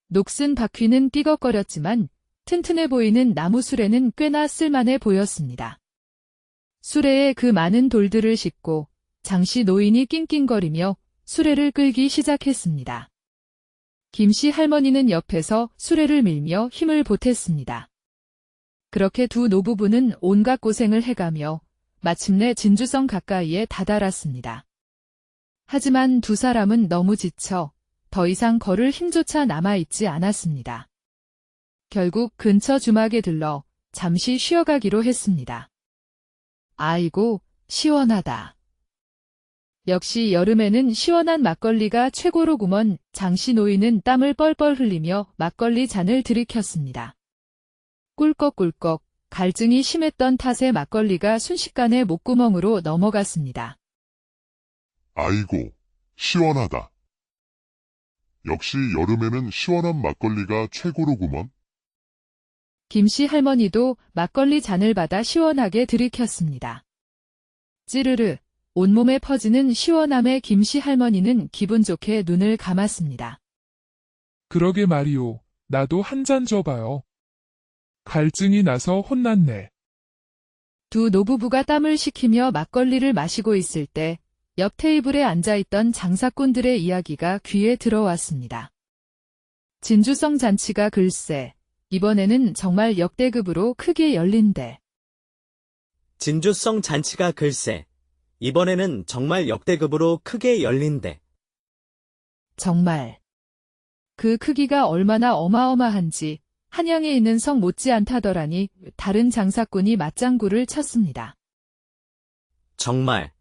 녹슨 바퀴는 띠걱거렸지만 튼튼해 보이는 나무 수레는 꽤나 쓸만해 보였습니다. 수레에 그 많은 돌들을 싣고 장씨 노인이 낑낑거리며 수레를 끌기 시작했습니다. 김씨 할머니는 옆에서 수레를 밀며 힘을 보탰습니다. 그렇게 두 노부부는 온갖 고생을 해가며 마침내 진주성 가까이에 다다랐습니다. 하지만 두 사람은 너무 지쳐 더 이상 걸을 힘조차 남아있지 않았습니다. 결국 근처 주막에 들러 잠시 쉬어가기로 했습니다. 아이고, 시원하다. 역시 여름에는 시원한 막걸리가 최고로구먼. 장씨 노인은 땀을 뻘뻘 흘리며 막걸리 잔을 들이켰습니다. 꿀꺽꿀꺽 갈증이 심했던 탓에 막걸리가 순식간에 목구멍으로 넘어갔습니다. 아이고, 시원하다. 역시 여름에는 시원한 막걸리가 최고로구먼. 김씨 할머니도 막걸리 잔을 받아 시원하게 들이켰습니다. 찌르르, 온몸에 퍼지는 시원함에 김씨 할머니는 기분 좋게 눈을 감았습니다. 그러게 말이오. 나도 한 잔 줘봐요. 갈증이 나서 혼났네. 두 노부부가 땀을 식히며 막걸리를 마시고 있을 때 옆 테이블에 앉아있던 장사꾼들의 이야기가 귀에 들어왔습니다. 진주성 잔치가 글쎄 이번에는 정말 역대급으로 크게 열린대. 진주성 잔치가 글쎄, 이번에는 정말 역대급으로 크게 열린대. 정말. 그 크기가 얼마나 어마어마한지 한양에 있는 성 못지않다더라니 다른 장사꾼이 맞장구를 쳤습니다. 정말.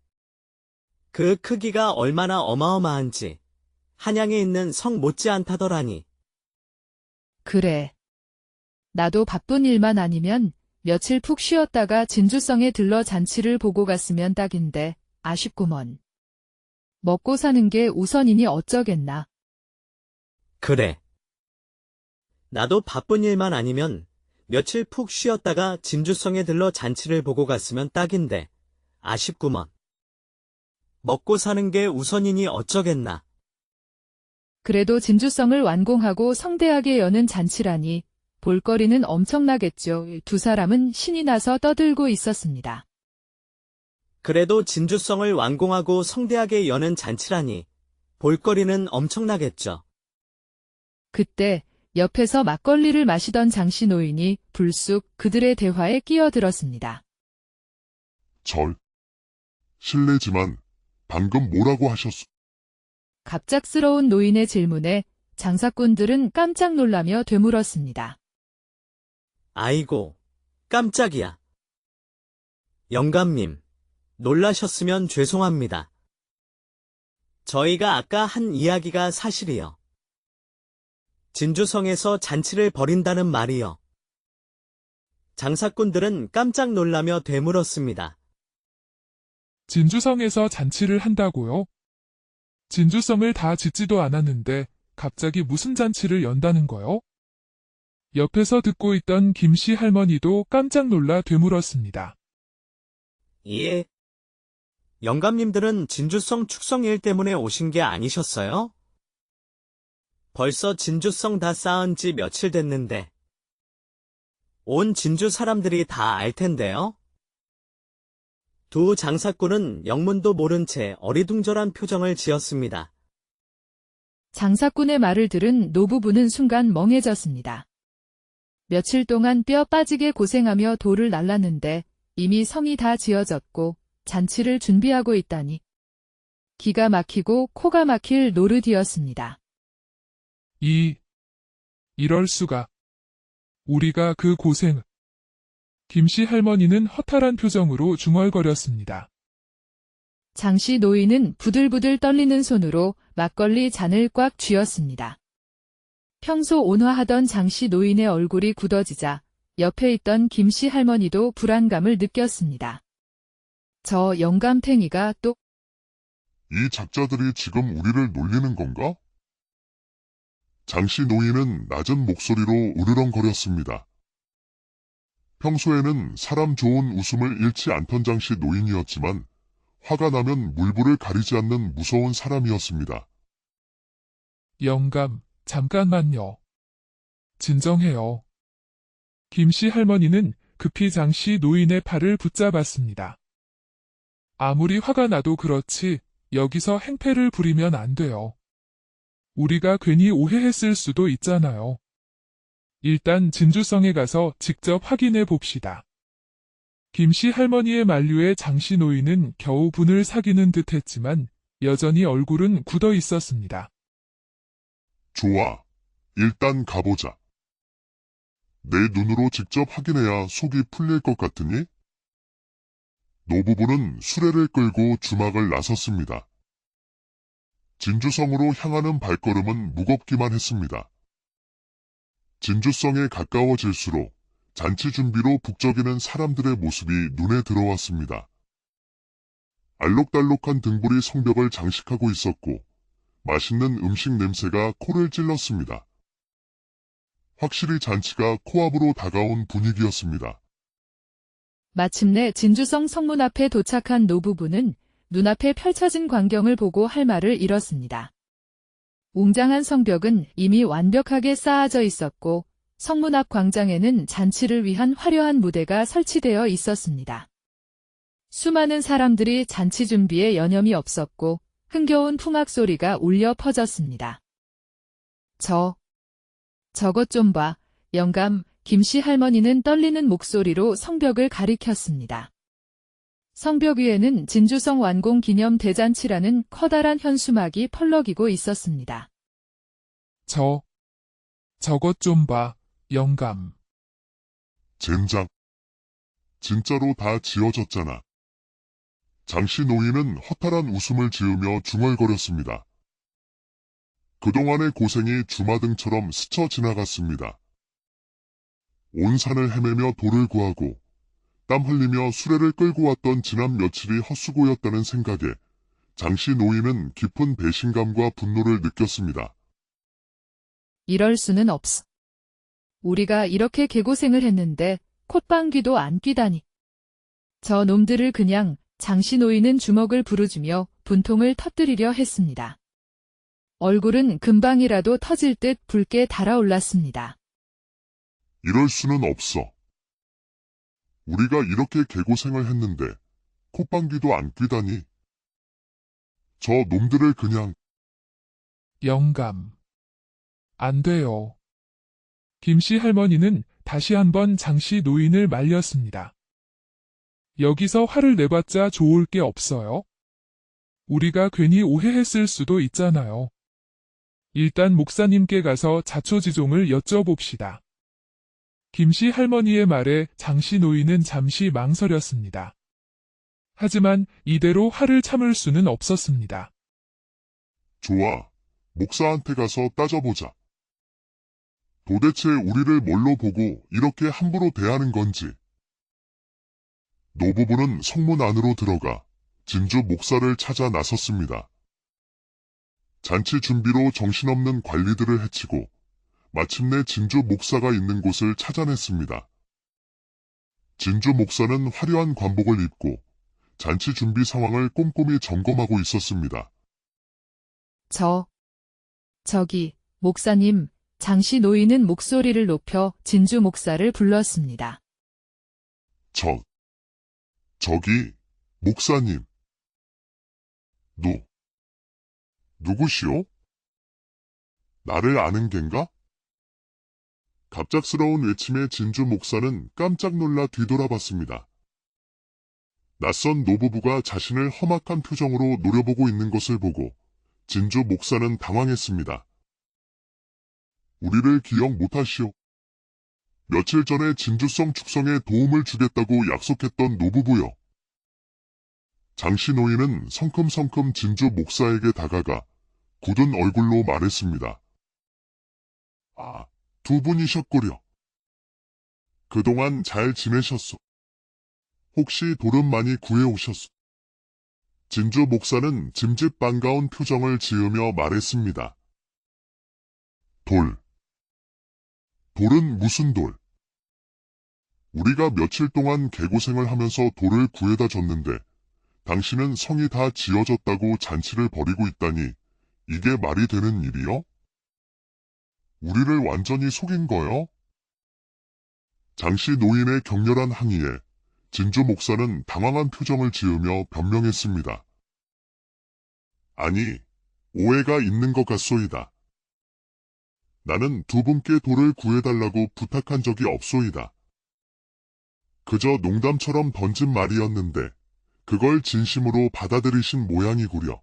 그 크기가 얼마나 어마어마한지 한양에 있는 성 못지않다더라니. 그래. 나도 바쁜 일만 아니면 며칠 푹 쉬었다가 진주성에 들러 잔치를 보고 갔으면 딱인데 아쉽구먼. 먹고 사는 게 우선이니 어쩌겠나. 그래. 나도 바쁜 일만 아니면 며칠 푹 쉬었다가 진주성에 들러 잔치를 보고 갔으면 딱인데 아쉽구먼. 먹고 사는 게 우선이니 어쩌겠나. 그래도 진주성을 완공하고 성대하게 여는 잔치라니 볼거리는 엄청나겠죠. 두 사람은 신이 나서 떠들고 있었습니다. 그래도 진주성을 완공하고 성대하게 여는 잔치라니 볼거리는 엄청나겠죠. 그때 옆에서 막걸리를 마시던 장씨 노인이 불쑥 그들의 대화에 끼어들었습니다. 실례지만 방금 뭐라고 하셨소? 갑작스러운 노인의 질문에 장사꾼들은 깜짝 놀라며 되물었습니다. 아이고, 깜짝이야. 영감님, 놀라셨으면 죄송합니다. 저희가 아까 한 이야기가 사실이요. 진주성에서 잔치를 벌인다는 말이요. 장사꾼들은 깜짝 놀라며 되물었습니다. 진주성에서 잔치를 한다고요? 진주성을 다 짓지도 않았는데 갑자기 무슨 잔치를 연다는 거요? 옆에서 듣고 있던 김씨 할머니도 깜짝 놀라 되물었습니다. 예. 영감님들은 진주성 축성일 때문에 오신 게 아니셨어요? 벌써 진주성 다 쌓은 지 며칠 됐는데. 온 진주 사람들이 다 알 텐데요? 두 장사꾼은 영문도 모른 채 어리둥절한 표정을 지었습니다. 장사꾼의 말을 들은 노부부는 순간 멍해졌습니다. 며칠 동안 뼈 빠지게 고생하며 돌을 날랐는데 이미 성이 다 지어졌고 잔치를 준비하고 있다니. 기가 막히고 코가 막힐 노릇이었습니다. 이럴 수가. 우리가 그 고생을. 김씨 할머니는 허탈한 표정으로 중얼거렸습니다. 장씨 노인은 부들부들 떨리는 손으로 막걸리 잔을 꽉 쥐었습니다. 평소 온화하던 장씨 노인의 얼굴이 굳어지자 옆에 있던 김씨 할머니도 불안감을 느꼈습니다. 저 영감탱이가 또 이 작자들이 지금 우리를 놀리는 건가? 장씨 노인은 낮은 목소리로 으르렁거렸습니다. 평소에는 사람 좋은 웃음을 잃지 않던 장씨 노인이었지만 화가 나면 물불을 가리지 않는 무서운 사람이었습니다. 영감, 잠깐만요. 진정해요. 김씨 할머니는 급히 장씨 노인의 팔을 붙잡았습니다. 아무리 화가 나도 그렇지 여기서 행패를 부리면 안 돼요. 우리가 괜히 오해했을 수도 있잖아요. 일단 진주성에 가서 직접 확인해 봅시다. 김씨 할머니의 만류에 장씨 노인은 겨우 분을 사귀는 듯 했지만 여전히 얼굴은 굳어 있었습니다. 좋아. 일단 가보자. 내 눈으로 직접 확인해야 속이 풀릴 것 같으니? 노부부는 수레를 끌고 주막을 나섰습니다. 진주성으로 향하는 발걸음은 무겁기만 했습니다. 진주성에 가까워질수록 잔치 준비로 북적이는 사람들의 모습이 눈에 들어왔습니다. 알록달록한 등불이 성벽을 장식하고 있었고 맛있는 음식 냄새가 코를 찔렀습니다. 확실히 잔치가 코앞으로 다가온 분위기였습니다. 마침내 진주성 성문 앞에 도착한 노부부는 눈앞에 펼쳐진 광경을 보고 할 말을 잃었습니다. 웅장한 성벽은 이미 완벽하게 쌓아져 있었고 성문 앞 광장에는 잔치를 위한 화려한 무대가 설치되어 있었습니다. 수많은 사람들이 잔치 준비에 여념이 없었고 흥겨운 풍악 소리가 울려 퍼졌습니다. 저것 좀 봐, 영감. 김씨 할머니는 떨리는 목소리로 성벽을 가리켰습니다. 성벽 위에는 진주성 완공 기념 대잔치라는 커다란 현수막이 펄럭이고 있었습니다. 저것 좀 봐, 영감. 젠장. 진짜로 다 지어졌잖아. 장씨 노인은 허탈한 웃음을 지으며 중얼거렸습니다. 그동안의 고생이 주마등처럼 스쳐 지나갔습니다. 온 산을 헤매며 돌을 구하고 땀 흘리며 수레를 끌고 왔던 지난 며칠이 헛수고였다는 생각에 장씨 노인은 깊은 배신감과 분노를 느꼈습니다. 이럴 수는 없어. 우리가 이렇게 개고생을 했는데 콧방귀도 안 뀌다니. 저 놈들을 그냥 장씨 노인은 주먹을 부르주며 분통을 터뜨리려 했습니다. 얼굴은 금방이라도 터질 듯 붉게 달아올랐습니다. 이럴 수는 없어. 우리가 이렇게 개고생을 했는데 콧방귀도 안 뀌다니. 저 놈들을 그냥 영감. 안 돼요. 김씨 할머니는 다시 한번 장씨 노인을 말렸습니다. 여기서 화를 내봤자 좋을 게 없어요. 우리가 괜히 오해했을 수도 있잖아요. 일단 목사님께 가서 자초지종을 여쭤봅시다. 김씨 할머니의 말에 장씨 노인은 잠시 망설였습니다. 하지만 이대로 화를 참을 수는 없었습니다. 좋아. 목사한테 가서 따져보자. 도대체 우리를 뭘로 보고 이렇게 함부로 대하는 건지. 노부부는 성문 안으로 들어가 진주 목사를 찾아 나섰습니다. 잔치 준비로 정신없는 관리들을 해치고 마침내 진주 목사가 있는 곳을 찾아냈습니다. 진주 목사는 화려한 관복을 입고 잔치 준비 상황을 꼼꼼히 점검하고 있었습니다. 저기, 목사님, 장씨 노인은 목소리를 높여 진주 목사를 불렀습니다. 저기, 목사님. 누구시오? 나를 아는 겐가? 갑작스러운 외침에 진주 목사는 깜짝 놀라 뒤돌아봤습니다. 낯선 노부부가 자신을 험악한 표정으로 노려보고 있는 것을 보고 진주 목사는 당황했습니다. 우리를 기억 못하시오? 며칠 전에 진주성 축성에 도움을 주겠다고 약속했던 노부부요. 장씨 노인은 성큼성큼 진주 목사에게 다가가 굳은 얼굴로 말했습니다. 아, 두 분이셨구려. 그동안 잘 지내셨소? 혹시 돌은 많이 구해오셨소? 진주 목사는 짐짓 반가운 표정을 지으며 말했습니다. 돌은 무슨 돌? 우리가 며칠 동안 개고생을 하면서 돌을 구해다 줬는데 당신은 성이 다 지어졌다고 잔치를 벌이고 있다니 이게 말이 되는 일이요? 우리를 완전히 속인 거요? 장씨 노인의 격렬한 항의에 진주 목사는 당황한 표정을 지으며 변명했습니다. 아니, 오해가 있는 것 같소이다. 나는 두 분께 돌을 구해달라고 부탁한 적이 없소이다. 그저 농담처럼 던진 말이었는데 그걸 진심으로 받아들이신 모양이구려.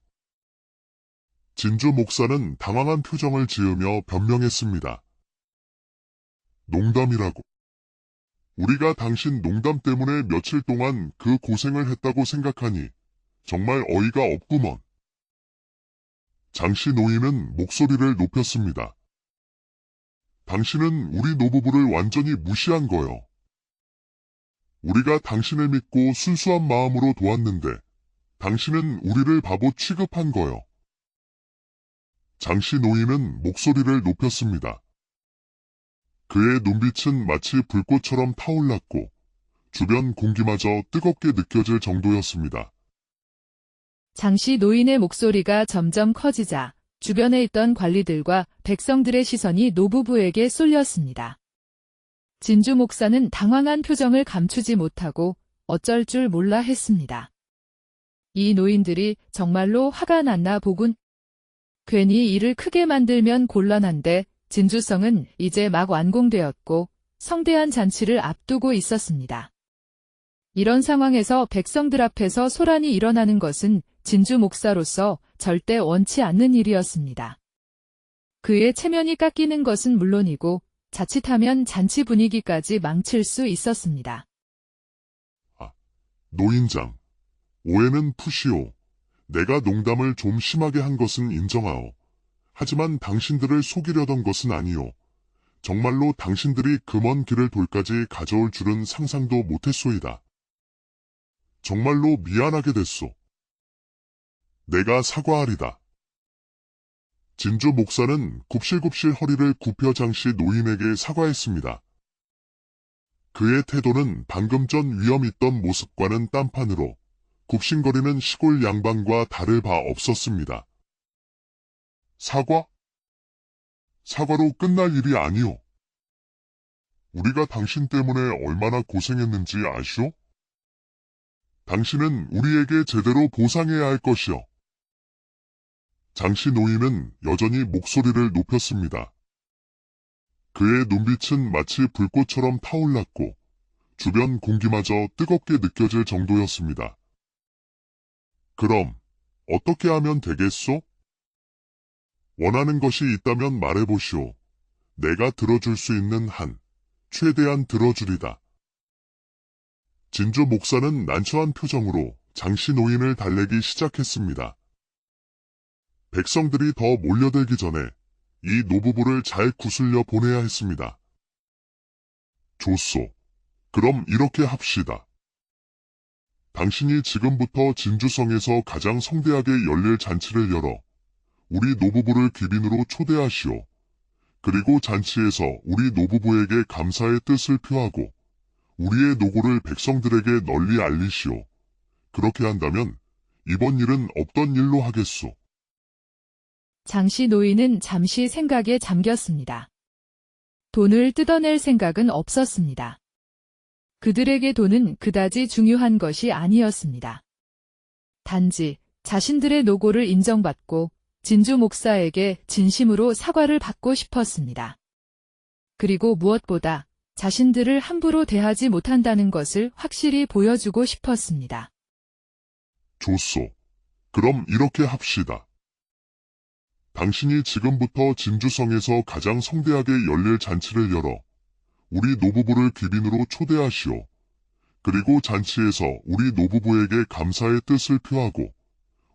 진주 목사는 당황한 표정을 지으며 변명했습니다. 농담이라고. 우리가 당신 농담 때문에 며칠 동안 그 고생을 했다고 생각하니 정말 어이가 없구먼. 장씨 노인은 목소리를 높였습니다. 당신은 우리 노부부를 완전히 무시한 거요. 우리가 당신을 믿고 순수한 마음으로 도왔는데 당신은 우리를 바보 취급한 거요. 장씨 노인은 목소리를 높였습니다. 그의 눈빛은 마치 불꽃처럼 타올랐고 주변 공기마저 뜨겁게 느껴질 정도였습니다. 장씨 노인의 목소리가 점점 커지자 주변에 있던 관리들과 백성들의 시선이 노부부에게 쏠렸습니다. 진주 목사는 당황한 표정을 감추지 못하고 어쩔 줄 몰라 했습니다. 이 노인들이 정말로 화가 났나 보군. 괜히 일을 크게 만들면 곤란한데 진주성은 이제 막 완공되었고 성대한 잔치를 앞두고 있었습니다. 이런 상황에서 백성들 앞에서 소란이 일어나는 것은 진주 목사로서 절대 원치 않는 일이었습니다. 그의 체면이 깎이는 것은 물론이고 자칫하면 잔치 분위기까지 망칠 수 있었습니다. 노인장, 오해는 푸시오. 내가 농담을 좀 심하게 한 것은 인정하오. 하지만 당신들을 속이려던 것은 아니오. 정말로 당신들이 그 먼 길을 돌까지 가져올 줄은 상상도 못했소이다. 정말로 미안하게 됐소. 내가 사과하리다. 진주 목사는 굽실굽실 허리를 굽혀 장씨 노인에게 사과했습니다. 그의 태도는 방금 전 위험 있던 모습과는 딴판으로 굽신거리는 시골 양반과 다를 바 없었습니다. 사과? 사과로 끝날 일이 아니오. 우리가 당신 때문에 얼마나 고생했는지 아시오? 당신은 우리에게 제대로 보상해야 할 것이오. 장씨 노인은 여전히 목소리를 높였습니다. 그의 눈빛은 마치 불꽃처럼 타올랐고 주변 공기마저 뜨겁게 느껴질 정도였습니다. 그럼 어떻게 하면 되겠소? 원하는 것이 있다면 말해보시오. 내가 들어줄 수 있는 한 최대한 들어주리다. 진주 목사는 난처한 표정으로 장씨 노인을 달래기 시작했습니다. 백성들이 더 몰려들기 전에 이 노부부를 잘 구슬려 보내야 했습니다. 좋소. 그럼 이렇게 합시다. 당신이 지금부터 진주성에서 가장 성대하게 열릴 잔치를 열어 우리 노부부를 귀빈으로 초대하시오. 그리고 잔치에서 우리 노부부에게 감사의 뜻을 표하고 우리의 노고를 백성들에게 널리 알리시오. 그렇게 한다면 이번 일은 없던 일로 하겠소. 장씨 노인은 잠시 생각에 잠겼습니다. 돈을 뜯어낼 생각은 없었습니다. 그들에게 돈은 그다지 중요한 것이 아니었습니다. 단지 자신들의 노고를 인정받고 진주 목사에게 진심으로 사과를 받고 싶었습니다. 그리고 무엇보다 자신들을 함부로 대하지 못한다는 것을 확실히 보여주고 싶었습니다. 좋소. 그럼 이렇게 합시다. 당신이 지금부터 진주성에서 가장 성대하게 열릴 잔치를 열어 우리 노부부를 귀빈으로 초대하시오. 그리고 잔치에서 우리 노부부에게 감사의 뜻을 표하고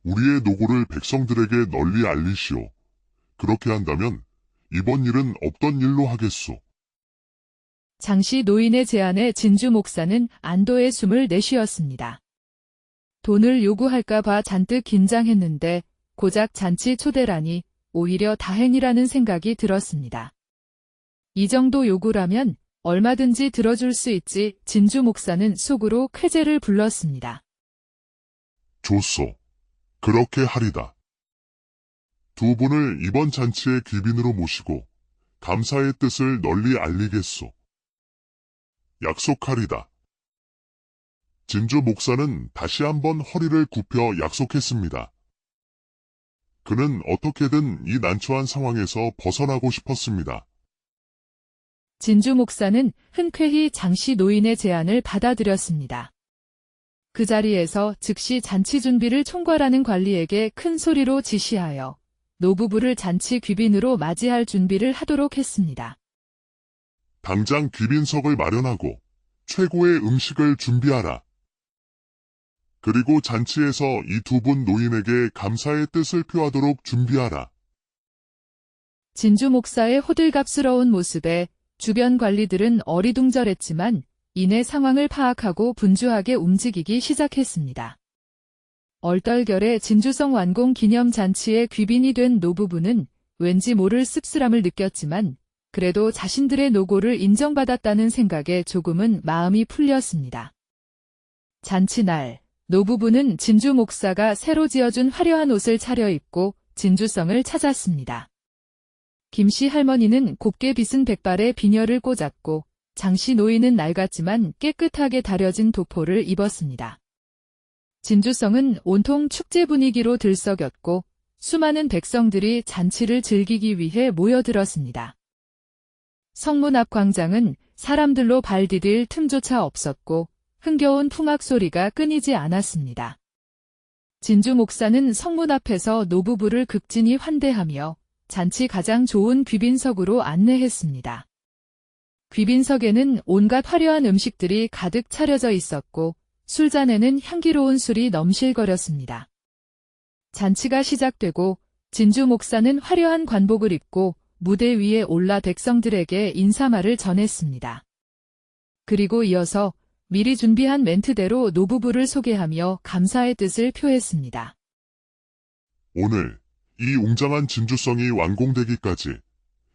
우리의 노고를 백성들에게 널리 알리시오. 그렇게 한다면 이번 일은 없던 일로 하겠소. 장씨 노인의 제안에 진주 목사는 안도의 숨을 내쉬었습니다. 돈을 요구할까 봐 잔뜩 긴장했는데 고작 잔치 초대라니 오히려 다행이라는 생각이 들었습니다. 이 정도 요구라면 얼마든지 들어줄 수 있지. 진주 목사는 속으로 쾌재를 불렀습니다. 좋소. 그렇게 하리다. 두 분을 이번 잔치의 귀빈으로 모시고 감사의 뜻을 널리 알리겠소. 약속하리다. 진주 목사는 다시 한번 허리를 굽혀 약속했습니다. 그는 어떻게든 이 난처한 상황에서 벗어나고 싶었습니다. 진주 목사는 흔쾌히 장씨 노인의 제안을 받아들였습니다. 그 자리에서 즉시 잔치 준비를 총괄하는 관리에게 큰 소리로 지시하여 노부부를 잔치 귀빈으로 맞이할 준비를 하도록 했습니다. 당장 귀빈석을 마련하고 최고의 음식을 준비하라. 그리고 잔치에서 이 두 분 노인에게 감사의 뜻을 표하도록 준비하라. 진주 목사의 호들갑스러운 모습에 주변 관리들은 어리둥절했지만 이내 상황을 파악하고 분주하게 움직이기 시작했습니다. 얼떨결에 진주성 완공 기념 잔치에 귀빈이 된 노부부는 왠지 모를 씁쓸함을 느꼈지만 그래도 자신들의 노고를 인정받았다는 생각에 조금은 마음이 풀렸습니다. 잔치날, 노부부는 진주 목사가 새로 지어준 화려한 옷을 차려입고 진주성을 찾았습니다. 김씨 할머니는 곱게 빗은 백발에 비녀를 꽂았고 장씨 노인은 낡았지만 깨끗하게 다려진 도포를 입었습니다. 진주성은 온통 축제 분위기로 들썩였고 수많은 백성들이 잔치를 즐기기 위해 모여들었습니다. 성문 앞 광장은 사람들로 발 디딜 틈조차 없었고 흥겨운 풍악 소리가 끊이지 않았습니다. 진주 목사는 성문 앞에서 노부부를 극진히 환대하며 잔치 가장 좋은 귀빈석으로 안내했습니다. 귀빈석에는 온갖 화려한 음식들이 가득 차려져 있었고 술잔에는 향기로운 술이 넘실거렸습니다. 잔치가 시작되고 진주 목사는 화려한 관복을 입고 무대 위에 올라 백성들에게 인사말을 전했습니다. 그리고 이어서 미리 준비한 멘트대로 노부부를 소개하며 감사의 뜻을 표했습니다. 오늘 이 웅장한 진주성이 완공되기까지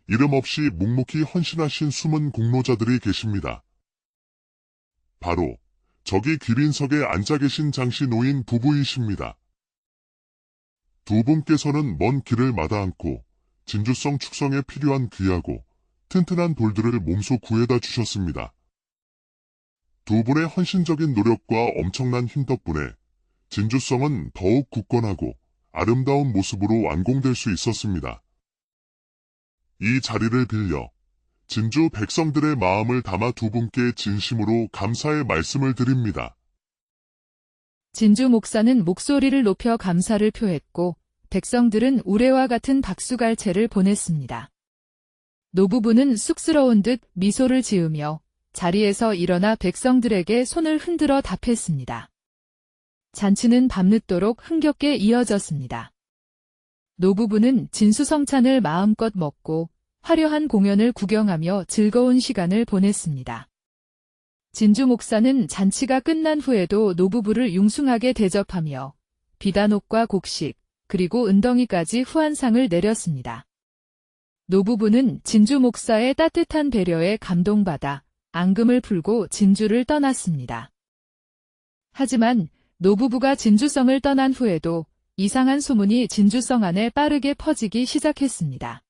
이름 없이 묵묵히 헌신하신 숨은 공로자들이 계십니다. 바로 저기 귀빈석에 앉아 계신 장씨 노인 부부이십니다. 두 분께서는 먼 길을 마다 않고 진주성 축성에 필요한 귀하고 튼튼한 돌들을 몸소 구해다 주셨습니다. 두 분의 헌신적인 노력과 엄청난 힘 덕분에 진주성은 더욱 굳건하고 아름다운 모습으로 완공될 수 있었습니다. 이 자리를 빌려 진주 백성들의 마음을 담아 두 분께 진심으로 감사의 말씀을 드립니다. 진주 목사는 목소리를 높여 감사를 표했고 백성들은 우레와 같은 박수갈채를 보냈습니다. 노부부는 쑥스러운 듯 미소를 지으며 자리에서 일어나 백성들에게 손을 흔들어 답했습니다. 잔치는 밤늦도록 흥겹게 이어졌습니다. 노부부는 진수성찬을 마음껏 먹고 화려한 공연을 구경하며 즐거운 시간을 보냈습니다. 진주 목사는 잔치가 끝난 후에도 노부부를 융숭하게 대접하며 비단옷과 곡식, 그리고 은덩이까지 후한상을 내렸습니다. 노부부는 진주 목사의 따뜻한 배려에 감동받아 앙금을 풀고 진주를 떠났습니다. 하지만 노부부가 진주성을 떠난 후에도 이상한 소문이 진주성 안에 빠르게 퍼지기 시작했습니다.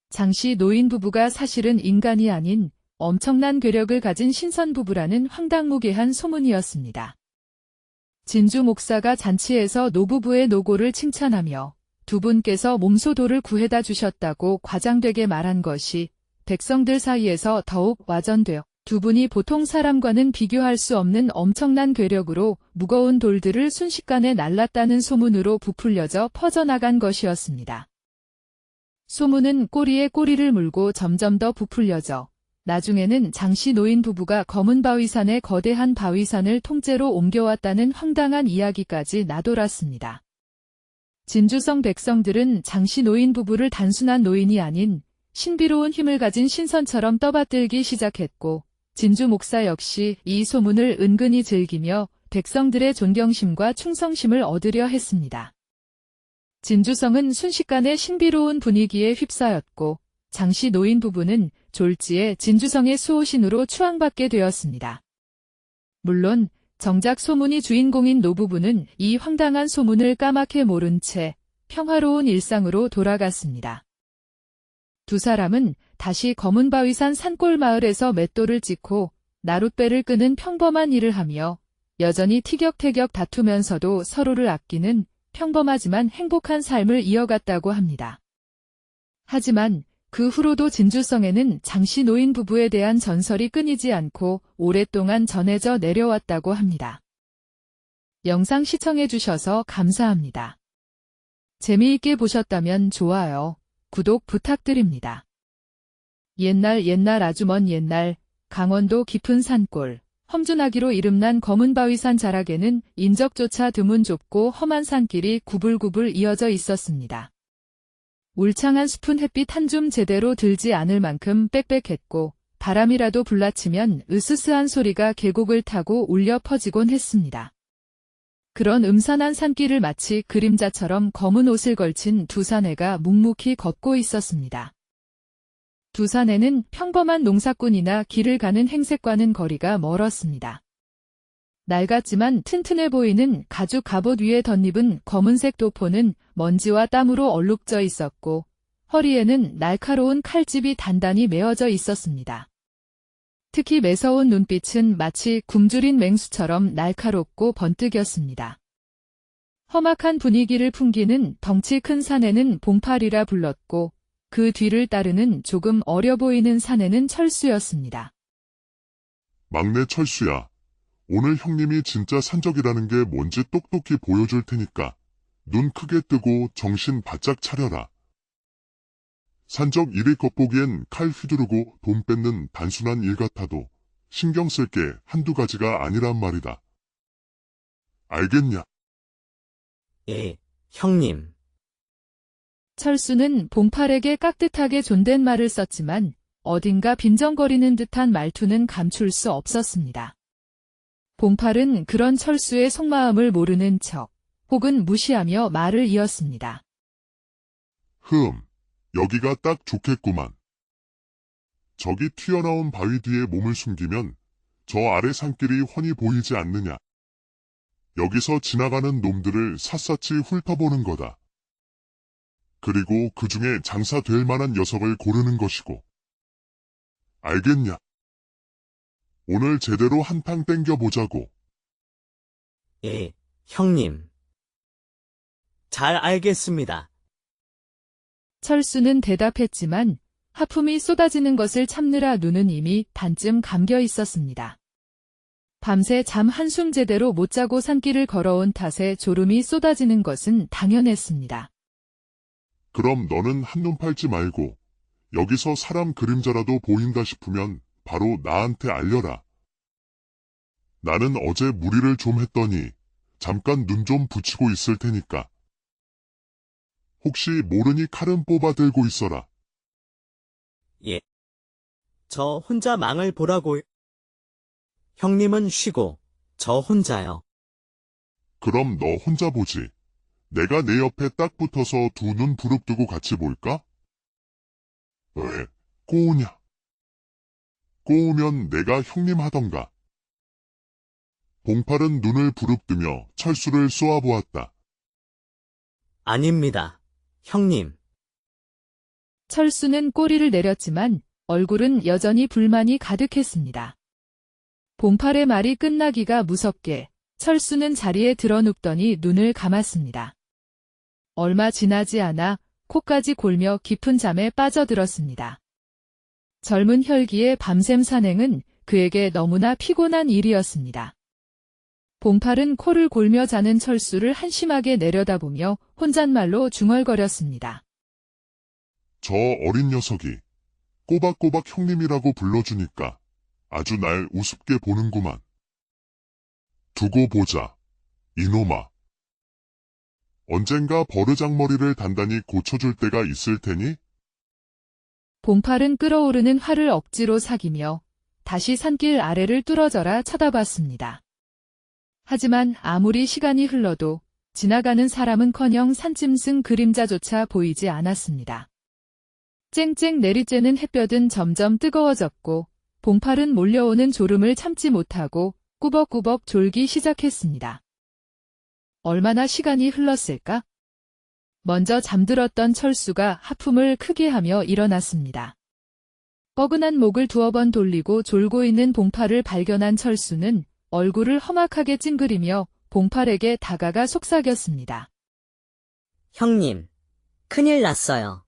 장씨 노인 부부가 사실은 인간이 아닌 엄청난 괴력을 가진 신선 부부라는 황당무계한 소문이었습니다. 진주 목사가 잔치에서 노부부의 노고를 칭찬하며 두 분께서 몸소도를 구해다 주셨다고 과장되게 말한 것이 백성들 사이에서 더욱 와전되어 두 분이 보통 사람과는 비교할 수 없는 엄청난 괴력으로 무거운 돌들을 순식간에 날랐다는 소문으로 부풀려져 퍼져나간 것이었습니다. 소문은 꼬리에 꼬리를 물고 점점 더 부풀려져 나중에는 장씨 노인 부부가 검은 바위산의 거대한 바위산을 통째로 옮겨왔다는 황당한 이야기까지 나돌았습니다. 진주성 백성들은 장씨 노인 부부를 단순한 노인이 아닌 신비로운 힘을 가진 신선처럼 떠받들기 시작했고 진주 목사 역시 이 소문을 은근히 즐기며 백성들의 존경심과 충성심을 얻으려 했습니다. 진주성은 순식간에 신비로운 분위기에 휩싸였고 장씨 노인 부부는 졸지에 진주성의 수호신으로 추앙받게 되었습니다. 물론 정작 소문이 주인공인 노부부는 이 황당한 소문을 까맣게 모른 채 평화로운 일상으로 돌아갔습니다. 두 사람은 다시 검은바위산 산골마을에서 맷돌을 찢고 나룻배를 끄는 평범한 일을 하며 여전히 티격태격 다투면서도 서로를 아끼는 평범하지만 행복한 삶을 이어갔다고 합니다. 하지만 그 후로도 진주성에는 장씨 노인 부부에 대한 전설이 끊이지 않고 오랫동안 전해져 내려왔다고 합니다. 영상 시청해주셔서 감사합니다. 재미있게 보셨다면 좋아요, 구독 부탁드립니다. 옛날 아주 먼 옛날 강원도 깊은 산골 험준하기로 이름난 검은바위산 자락에는 인적조차 드문 좁고 험한 산길이 구불구불 이어져 있었습니다. 울창한 숲은 햇빛 한 줌 제대로 들지 않을 만큼 빽빽했고 바람이라도 불라치면 으스스한 소리가 계곡을 타고 울려 퍼지곤 했습니다. 그런 음산한 산길을 마치 그림자처럼 검은 옷을 걸친 두 사내가 묵묵히 걷고 있었습니다. 두 사내는 평범한 농사꾼이나 길을 가는 행색과는 거리가 멀었습니다. 낡았지만 튼튼해 보이는 가죽 갑옷 위에 덧입은 검은색 도포는 먼지와 땀으로 얼룩져 있었고 허리에는 날카로운 칼집이 단단히 메어져 있었습니다. 특히 매서운 눈빛은 마치 굶주린 맹수처럼 날카롭고 번뜩였습니다. 험악한 분위기를 풍기는 덩치 큰 사내는 봉팔이라 불렀고 그 뒤를 따르는 조금 어려 보이는 사내는 철수였습니다. 막내 철수야, 오늘 형님이 진짜 산적이라는 게 뭔지 똑똑히 보여줄 테니까 눈 크게 뜨고 정신 바짝 차려라. 산적 일을 겉보기엔 칼 휘두르고 돈 뺏는 단순한 일 같아도 신경 쓸 게 한두 가지가 아니란 말이다. 알겠냐? 예, 형님. 철수는 봉팔에게 깍듯하게 존댓말을 썼지만 어딘가 빈정거리는 듯한 말투는 감출 수 없었습니다. 봉팔은 그런 철수의 속마음을 모르는 척 혹은 무시하며 말을 이었습니다. 여기가 딱 좋겠구만. 저기 튀어나온 바위 뒤에 몸을 숨기면 저 아래 산길이 훤히 보이지 않느냐. 여기서 지나가는 놈들을 샅샅이 훑어보는 거다. 그리고 그 중에 장사 될 만한 녀석을 고르는 것이고. 알겠냐? 오늘 제대로 한탕 땡겨보자고. 예, 형님. 잘 알겠습니다. 철수는 대답했지만 하품이 쏟아지는 것을 참느라 눈은 이미 반쯤 감겨 있었습니다. 밤새 잠 한숨 제대로 못 자고 산길을 걸어온 탓에 졸음이 쏟아지는 것은 당연했습니다. 그럼 너는 한눈 팔지 말고 여기서 사람 그림자라도 보인다 싶으면 바로 나한테 알려라. 나는 어제 무리를 좀 했더니 잠깐 눈 좀 붙이고 있을 테니까. 혹시 모르니 칼은 뽑아 들고 있어라. 예. 저 혼자 망을 보라고. 형님은 쉬고 저 혼자요. 그럼 너 혼자 보지. 내가 내 옆에 딱 붙어서 두 눈 부릅뜨고 같이 볼까? 왜? 꼬우냐? 꼬우면 내가 형님 하던가. 봉팔은 눈을 부릅뜨며 철수를 쏘아보았다. 아닙니다. 형님. 철수는 꼬리를 내렸지만 얼굴은 여전히 불만이 가득했습니다. 봉팔의 말이 끝나기가 무섭게 철수는 자리에 드러눕더니 눈을 감았습니다. 얼마 지나지 않아 코까지 골며 깊은 잠에 빠져들었습니다. 젊은 혈기의 밤샘 산행은 그에게 너무나 피곤한 일이었습니다. 봉팔은 코를 골며 자는 철수를 한심하게 내려다보며 혼잣말로 중얼거렸습니다. 저 어린 녀석이 꼬박꼬박 형님이라고 불러주니까 아주 날 우습게 보는구만. 두고 보자, 이놈아. 언젠가 버르장머리를 단단히 고쳐줄 때가 있을 테니? 봉팔은 끓어오르는 화를 억지로 사기며 다시 산길 아래를 뚫어져라 쳐다봤습니다. 하지만 아무리 시간이 흘러도 지나가는 사람은커녕 산짐승 그림자조차 보이지 않았습니다. 쨍쨍 내리쬐는 햇볕은 점점 뜨거워졌고 봉팔은 몰려오는 졸음을 참지 못하고 꾸벅꾸벅 졸기 시작했습니다. 얼마나 시간이 흘렀을까? 먼저 잠들었던 철수가 하품을 크게 하며 일어났습니다. 뻐근한 목을 두어 번 돌리고 졸고 있는 봉팔을 발견한 철수는 얼굴을 험악하게 찡그리며 봉팔에게 다가가 속삭였습니다. 형님, 큰일 났어요.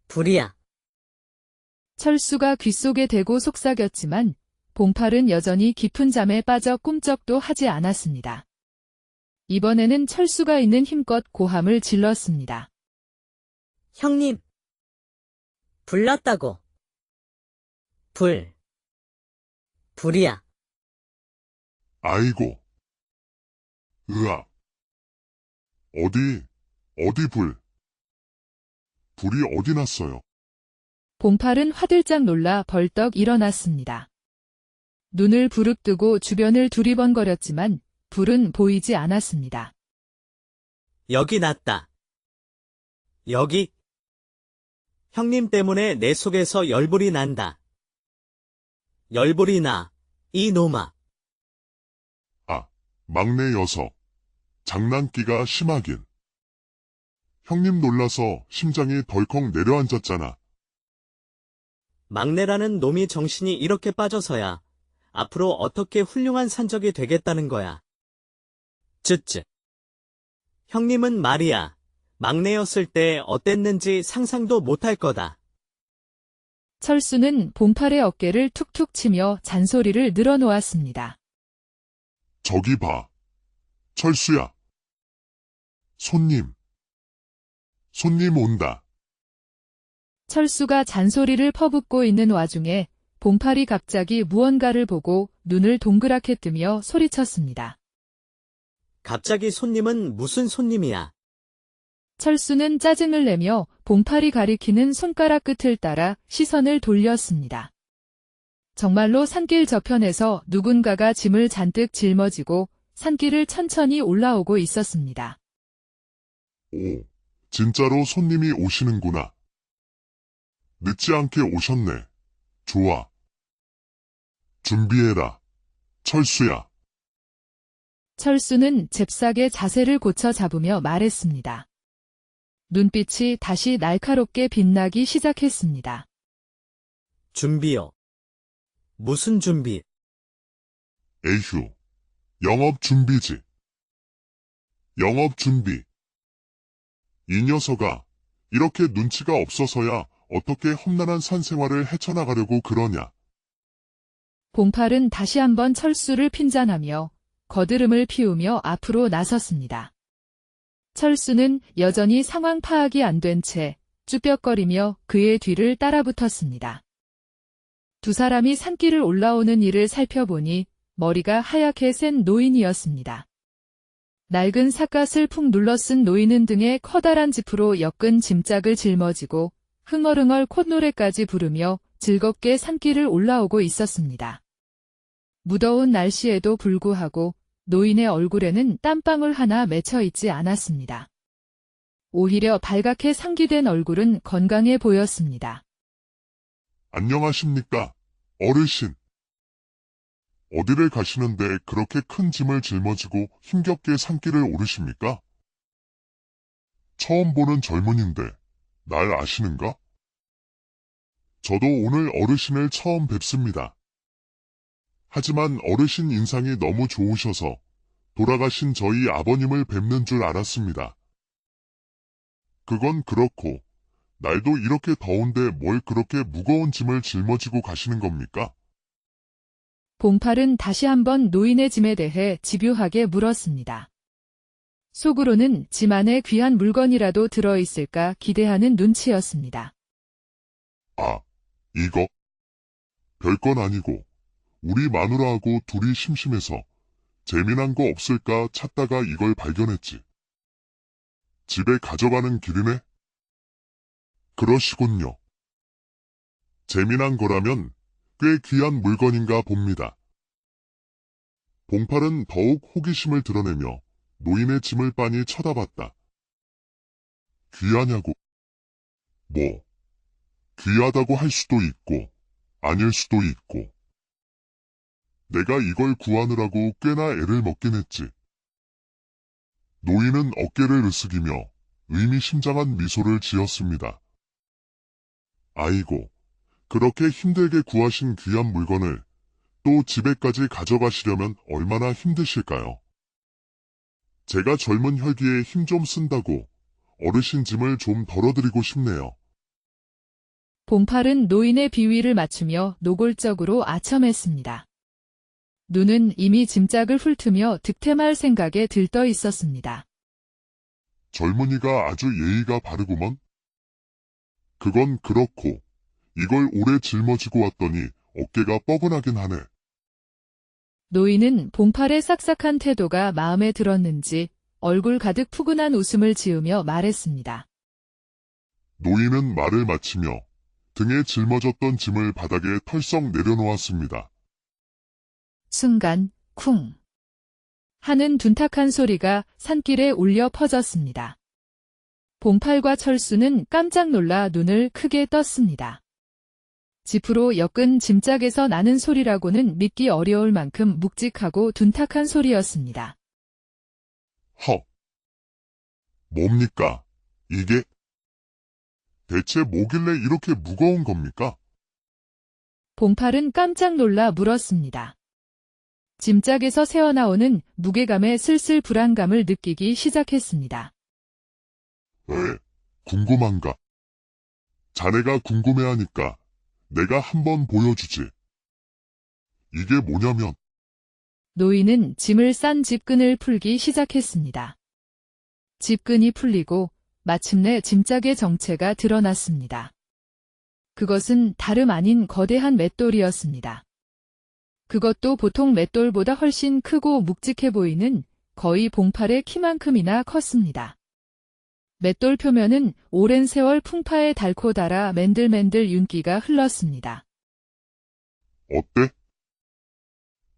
불이야. 철수가 귓속에 대고 속삭였지만 봉팔은 여전히 깊은 잠에 빠져 꿈쩍도 하지 않았습니다. 이번에는 철수가 있는 힘껏 고함을 질렀습니다. 형님. 불 났다고. 불이야. 아이고. 으악. 어디 불. 불이 어디 났어요? 봉팔은 화들짝 놀라 벌떡 일어났습니다. 눈을 부릅뜨고 주변을 두리번거렸지만 불은 보이지 않았습니다. 여기 났다. 여기. 형님 때문에 내 속에서 열불이 난다. 열불이 나, 이놈아. 막내 녀석. 장난기가 심하긴. 형님 놀라서 심장이 덜컥 내려앉았잖아. 막내라는 놈이 정신이 이렇게 빠져서야 앞으로 어떻게 훌륭한 산적이 되겠다는 거야. 쯧쯧. 형님은 말이야, 막내였을 때 어땠는지 상상도 못할 거다. 철수는 봉팔의 어깨를 툭툭 치며 잔소리를 늘어놓았습니다. 저기 봐. 철수야. 손님 온다. 철수가 잔소리를 퍼붓고 있는 와중에 봉팔이 갑자기 무언가를 보고 눈을 동그랗게 뜨며 소리쳤습니다. 갑자기 손님은 무슨 손님이야? 철수는 짜증을 내며 봉팔이 가리키는 손가락 끝을 따라 시선을 돌렸습니다. 정말로 산길 저편에서 누군가가 짐을 잔뜩 짊어지고 산길을 천천히 올라오고 있었습니다. 오, 진짜로 손님이 오시는구나. 늦지 않게 오셨네. 좋아. 준비해라. 철수야. 철수는 잽싸게 자세를 고쳐 잡으며 말했습니다. 눈빛이 다시 날카롭게 빛나기 시작했습니다. 준비요. 무슨 준비? 에휴. 영업 준비지. 영업 준비. 이 녀석아, 이렇게 눈치가 없어서야 어떻게 험난한 산생활을 헤쳐나가려고 그러냐. 봉팔은 다시 한번 철수를 핀잔하며 거드름을 피우며 앞으로 나섰습니다. 철수는 여전히 상황 파악이 안 된 채 쭈뼛거리며 그의 뒤를 따라붙었습니다. 두 사람이 산길을 올라오는 이를 살펴보니 머리가 하얗게 센 노인이었습니다. 낡은 삿갓을 푹 눌러쓴 노인은 등에 커다란 지프로 엮은 짐짝을 짊어지고 흥얼흥얼 콧노래까지 부르며 즐겁게 산길을 올라오고 있었습니다. 무더운 날씨에도 불구하고 노인의 얼굴에는 땀방울 하나 맺혀 있지 않았습니다. 오히려 발갛게 상기된 얼굴은 건강해 보였습니다. 안녕하십니까, 어르신. 어디를 가시는데 그렇게 큰 짐을 짊어지고 힘겹게 산길을 오르십니까? 처음 보는 젊은인데 날 아시는가? 저도 오늘 어르신을 처음 뵙습니다. 하지만 어르신 인상이 너무 좋으셔서 돌아가신 저희 아버님을 뵙는 줄 알았습니다. 그건 그렇고 날도 이렇게 더운데 뭘 그렇게 무거운 짐을 짊어지고 가시는 겁니까? 봉팔은 다시 한번 노인의 짐에 대해 집요하게 물었습니다. 속으로는 짐 안에 귀한 물건이라도 들어있을까 기대하는 눈치였습니다. 아, 이거? 별건 아니고 우리 마누라하고 둘이 심심해서 재미난 거 없을까 찾다가 이걸 발견했지. 집에 가져가는 길이네? 그러시군요. 재미난 거라면 꽤 귀한 물건인가 봅니다. 봉팔은 더욱 호기심을 드러내며 노인의 짐을 빤히 쳐다봤다. 귀하냐고? 뭐, 귀하다고 할 수도 있고 아닐 수도 있고. 내가 이걸 구하느라고 꽤나 애를 먹긴 했지. 노인은 어깨를 으쓱이며 의미심장한 미소를 지었습니다. 아이고, 그렇게 힘들게 구하신 귀한 물건을 또 집에까지 가져가시려면 얼마나 힘드실까요? 제가 젊은 혈기에 힘 좀 쓴다고 어르신 짐을 좀 덜어드리고 싶네요. 봉팔은 노인의 비위를 맞추며 노골적으로 아첨했습니다. 눈은 이미 짐짝을 훑으며 득템할 생각에 들떠 있었습니다. 젊은이가 아주 예의가 바르구먼? 그건 그렇고 이걸 오래 짊어지고 왔더니 어깨가 뻐근하긴 하네. 노인은 봉팔의 싹싹한 태도가 마음에 들었는지 얼굴 가득 푸근한 웃음을 지으며 말했습니다. 노인은 말을 마치며 등에 짊어졌던 짐을 바닥에 털썩 내려놓았습니다. 순간 쿵 하는 둔탁한 소리가 산길에 울려 퍼졌습니다. 봉팔과 철수는 깜짝 놀라 눈을 크게 떴습니다. 지프로 엮은 짐짝에서 나는 소리라고는 믿기 어려울 만큼 묵직하고 둔탁한 소리였습니다. 허! 뭡니까? 이게? 대체 뭐길래 이렇게 무거운 겁니까? 봉팔은 깜짝 놀라 물었습니다. 짐짝에서 새어나오는 무게감에 슬슬 불안감을 느끼기 시작했습니다. 왜? 궁금한가? 자네가 궁금해하니까 내가 한번 보여주지. 이게 뭐냐면 노인은 짐을 싼 집끈을 풀기 시작했습니다. 집끈이 풀리고 마침내 짐짝의 정체가 드러났습니다. 그것은 다름 아닌 거대한 맷돌이었습니다. 그것도 보통 맷돌보다 훨씬 크고 묵직해 보이는 거의 봉팔의 키만큼이나 컸습니다. 맷돌 표면은 오랜 세월 풍파에 닳고 닳아 맨들맨들 윤기가 흘렀습니다. 어때?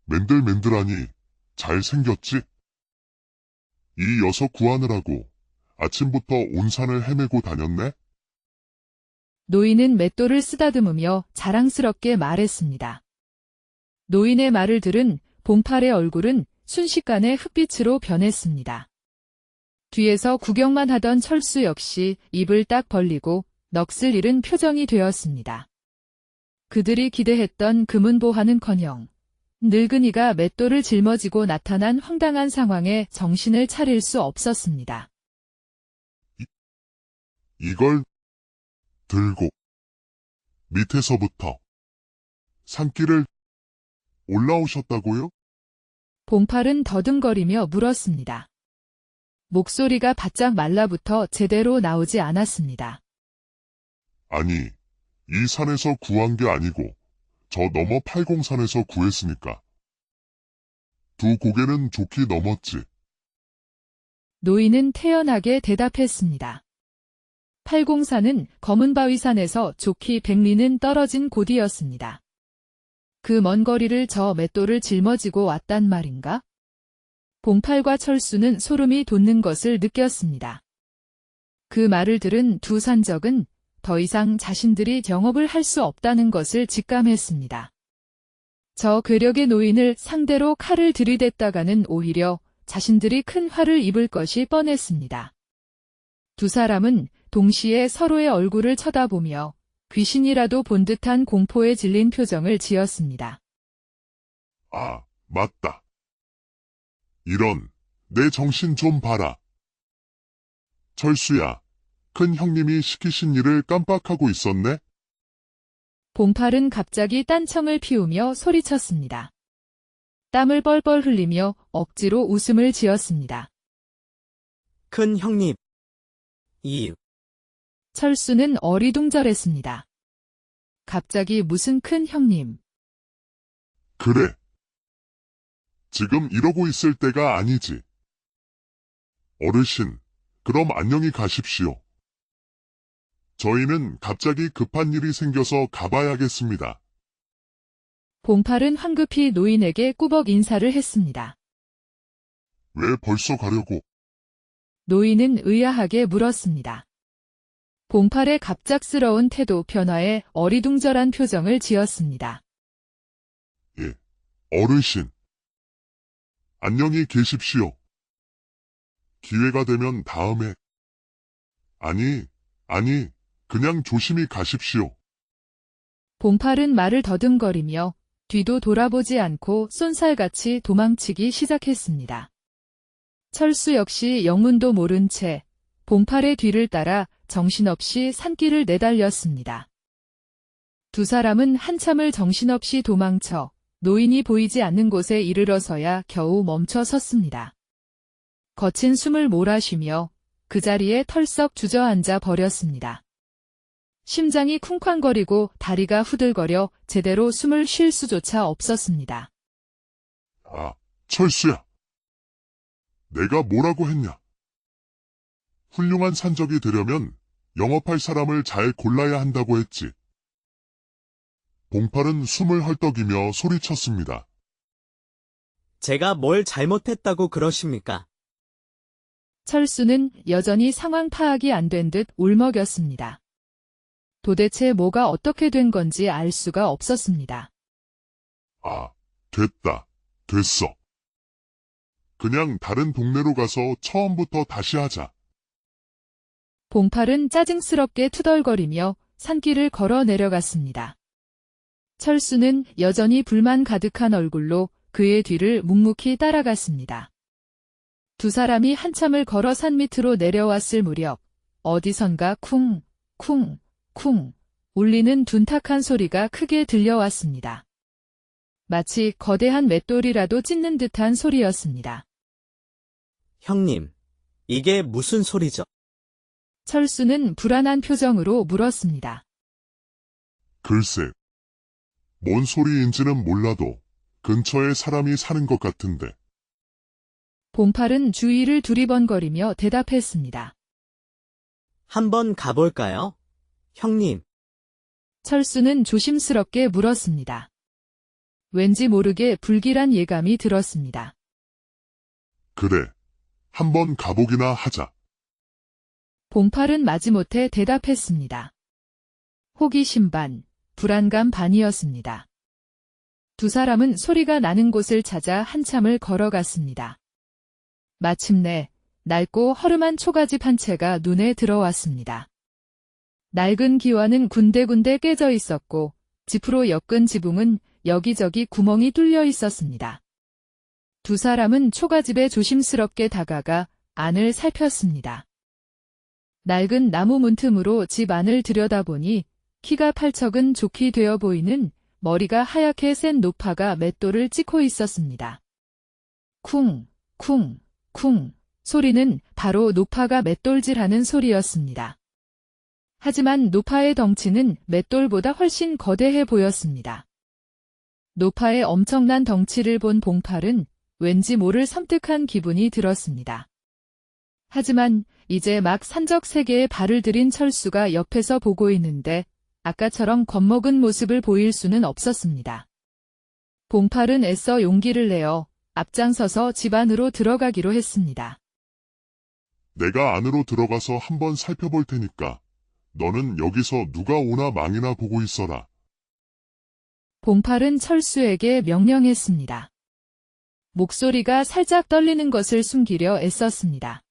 맨들맨들하니 잘생겼지? 이 녀석 구하느라고 아침부터 온 산을 헤매고 다녔네? 노인은 맷돌을 쓰다듬으며 자랑스럽게 말했습니다. 노인의 말을 들은 봉팔의 얼굴은 순식간에 흑빛으로 변했습니다. 뒤에서 구경만 하던 철수 역시 입을 딱 벌리고 넋을 잃은 표정이 되었습니다. 그들이 기대했던 금은보화는커녕 늙은이가 맷돌을 짊어지고 나타난 황당한 상황에 정신을 차릴 수 없었습니다. 이걸 들고 밑에서부터 산길을 올라오셨다고요? 봉팔은 더듬거리며 물었습니다. 목소리가 바짝 말라붙어 제대로 나오지 않았습니다. 아니, 이 산에서 구한 게 아니고 저 너머 팔공산에서 구했으니까. 두 고개는 좋게 넘었지. 노인은 태연하게 대답했습니다. 팔공산은 검은바위산에서 좋기 100리는 떨어진 곳이었습니다. 그 먼 거리를 저 맷돌을 짊어지고 왔단 말인가? 봉팔과 철수는 소름이 돋는 것을 느꼈습니다. 그 말을 들은 두 산적은 더 이상 자신들이 영업을 할 수 없다는 것을 직감했습니다. 저 괴력의 노인을 상대로 칼을 들이댔다가는 오히려 자신들이 큰 화를 입을 것이 뻔했습니다. 두 사람은 동시에 서로의 얼굴을 쳐다보며 귀신이라도 본 듯한 공포에 질린 표정을 지었습니다. 아, 맞다. 이런, 내 정신 좀 봐라. 철수야, 큰 형님이 시키신 일을 깜빡하고 있었네? 봉팔은 갑자기 딴청을 피우며 소리쳤습니다. 땀을 뻘뻘 흘리며 억지로 웃음을 지었습니다. 큰 형님. 이유. 철수는 어리둥절했습니다. 갑자기 무슨 큰 형님. 그래. 지금 이러고 있을 때가 아니지. 어르신, 그럼 안녕히 가십시오. 저희는 갑자기 급한 일이 생겨서 가봐야겠습니다. 봉팔은 황급히 노인에게 꾸벅 인사를 했습니다. 왜 벌써 가려고? 노인은 의아하게 물었습니다. 봉팔의 갑작스러운 태도 변화에 어리둥절한 표정을 지었습니다. 예, 어르신. 안녕히 계십시오. 기회가 되면 다음에. 아니, 그냥 조심히 가십시오. 봉팔은 말을 더듬거리며 뒤도 돌아보지 않고 쏜살같이 도망치기 시작했습니다. 철수 역시 영문도 모른 채 봉팔의 뒤를 따라 정신없이 산길을 내달렸습니다. 두 사람은 한참을 정신없이 도망쳐 노인이 보이지 않는 곳에 이르러서야 겨우 멈춰 섰습니다. 거친 숨을 몰아쉬며 그 자리에 털썩 주저앉아 버렸습니다. 심장이 쿵쾅거리고 다리가 후들거려 제대로 숨을 쉴 수조차 없었습니다. 아, 철수야. 내가 뭐라고 했냐? 훌륭한 산적이 되려면 영업할 사람을 잘 골라야 한다고 했지. 봉팔은 숨을 헐떡이며 소리쳤습니다. 제가 뭘 잘못했다고 그러십니까? 철수는 여전히 상황 파악이 안 된 듯 울먹였습니다. 도대체 뭐가 어떻게 된 건지 알 수가 없었습니다. 아, 됐어. 그냥 다른 동네로 가서 처음부터 다시 하자. 봉팔은 짜증스럽게 투덜거리며 산길을 걸어 내려갔습니다. 철수는 여전히 불만 가득한 얼굴로 그의 뒤를 묵묵히 따라갔습니다. 두 사람이 한참을 걸어 산 밑으로 내려왔을 무렵 어디선가 쿵 울리는 둔탁한 소리가 크게 들려왔습니다. 마치 거대한 맷돌이라도 찢는 듯한 소리였습니다. 형님, 이게 무슨 소리죠? 철수는 불안한 표정으로 물었습니다. 글쎄, 뭔 소리인지는 몰라도 근처에 사람이 사는 것 같은데. 봉팔은 주위를 두리번거리며 대답했습니다. 한번 가볼까요? 형님. 철수는 조심스럽게 물었습니다. 왠지 모르게 불길한 예감이 들었습니다. 그래, 한번 가보기나 하자. 봉팔은 마지못해 대답했습니다. 호기심 반, 불안감 반이었습니다. 두 사람은 소리가 나는 곳을 찾아 한참을 걸어갔습니다. 마침내 낡고 허름한 초가집 한 채가 눈에 들어왔습니다. 낡은 기와는 군데군데 깨져 있었고 지프로 엮은 지붕은 여기저기 구멍이 뚫려 있었습니다. 두 사람은 초가집에 조심스럽게 다가가 안을 살폈습니다. 낡은 나무 문틈으로 집 안을 들여다보니 키가 팔척은 좋게 되어 보이는 머리가 하얗게 센 노파가 맷돌을 찍고 있었습니다. 쿵, 쿵, 쿵 소리는 바로 노파가 맷돌질하는 소리였습니다. 하지만 노파의 덩치는 맷돌보다 훨씬 거대해 보였습니다. 노파의 엄청난 덩치를 본 봉팔은 왠지 모를 섬뜩한 기분이 들었습니다. 하지만 이제 막 산적세계에 발을 들인 철수가 옆에서 보고 있는데 아까처럼 겁먹은 모습을 보일 수는 없었습니다. 봉팔은 애써 용기를 내어 앞장서서 집 안으로 들어가기로 했습니다. 내가 안으로 들어가서 한번 살펴볼 테니까 너는 여기서 누가 오나 망이나 보고 있어라. 봉팔은 철수에게 명령했습니다. 목소리가 살짝 떨리는 것을 숨기려 애썼습니다.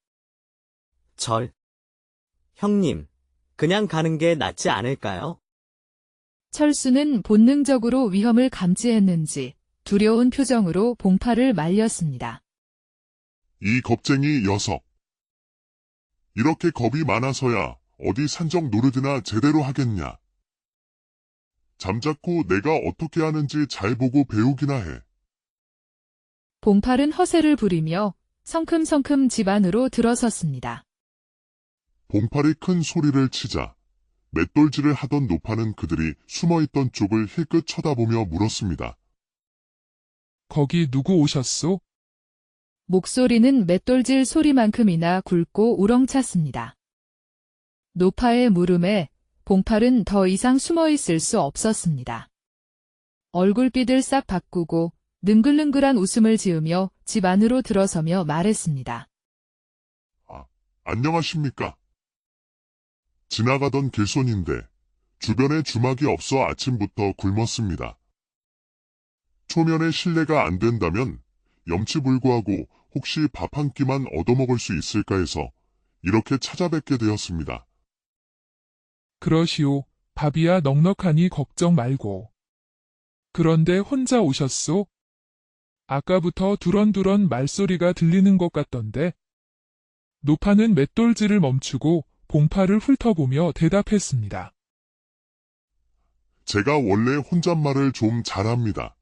형님, 그냥 가는 게 낫지 않을까요? 철수는 본능적으로 위험을 감지했는지 두려운 표정으로 봉팔을 말렸습니다. 이 겁쟁이 녀석. 이렇게 겁이 많아서야 어디 산적 노릇이나 제대로 하겠냐. 잠자코 내가 어떻게 하는지 잘 보고 배우기나 해. 봉팔은 허세를 부리며 성큼성큼 집 안으로 들어섰습니다. 봉팔이 큰 소리를 치자 맷돌질을 하던 노파는 그들이 숨어있던 쪽을 힐끗 쳐다보며 물었습니다. 거기 누구 오셨소? 목소리는 맷돌질 소리만큼이나 굵고 우렁찼습니다. 노파의 물음에 봉팔은 더 이상 숨어있을 수 없었습니다. 얼굴빛을 싹 바꾸고 능글능글한 웃음을 지으며 집 안으로 들어서며 말했습니다. 안녕하십니까? 지나가던 길손인데 주변에 주막이 없어 아침부터 굶었습니다. 초면에 실례가 안 된다면 염치불구하고 혹시 밥 한 끼만 얻어먹을 수 있을까 해서 이렇게 찾아뵙게 되었습니다. 그러시오. 밥이야 넉넉하니 걱정 말고. 그런데 혼자 오셨소? 아까부터 두런두런 말소리가 들리는 것 같던데. 노파는 맷돌질을 멈추고 봉팔을 훑어보며 대답했습니다. 제가 원래 혼잣말을 좀 잘합니다.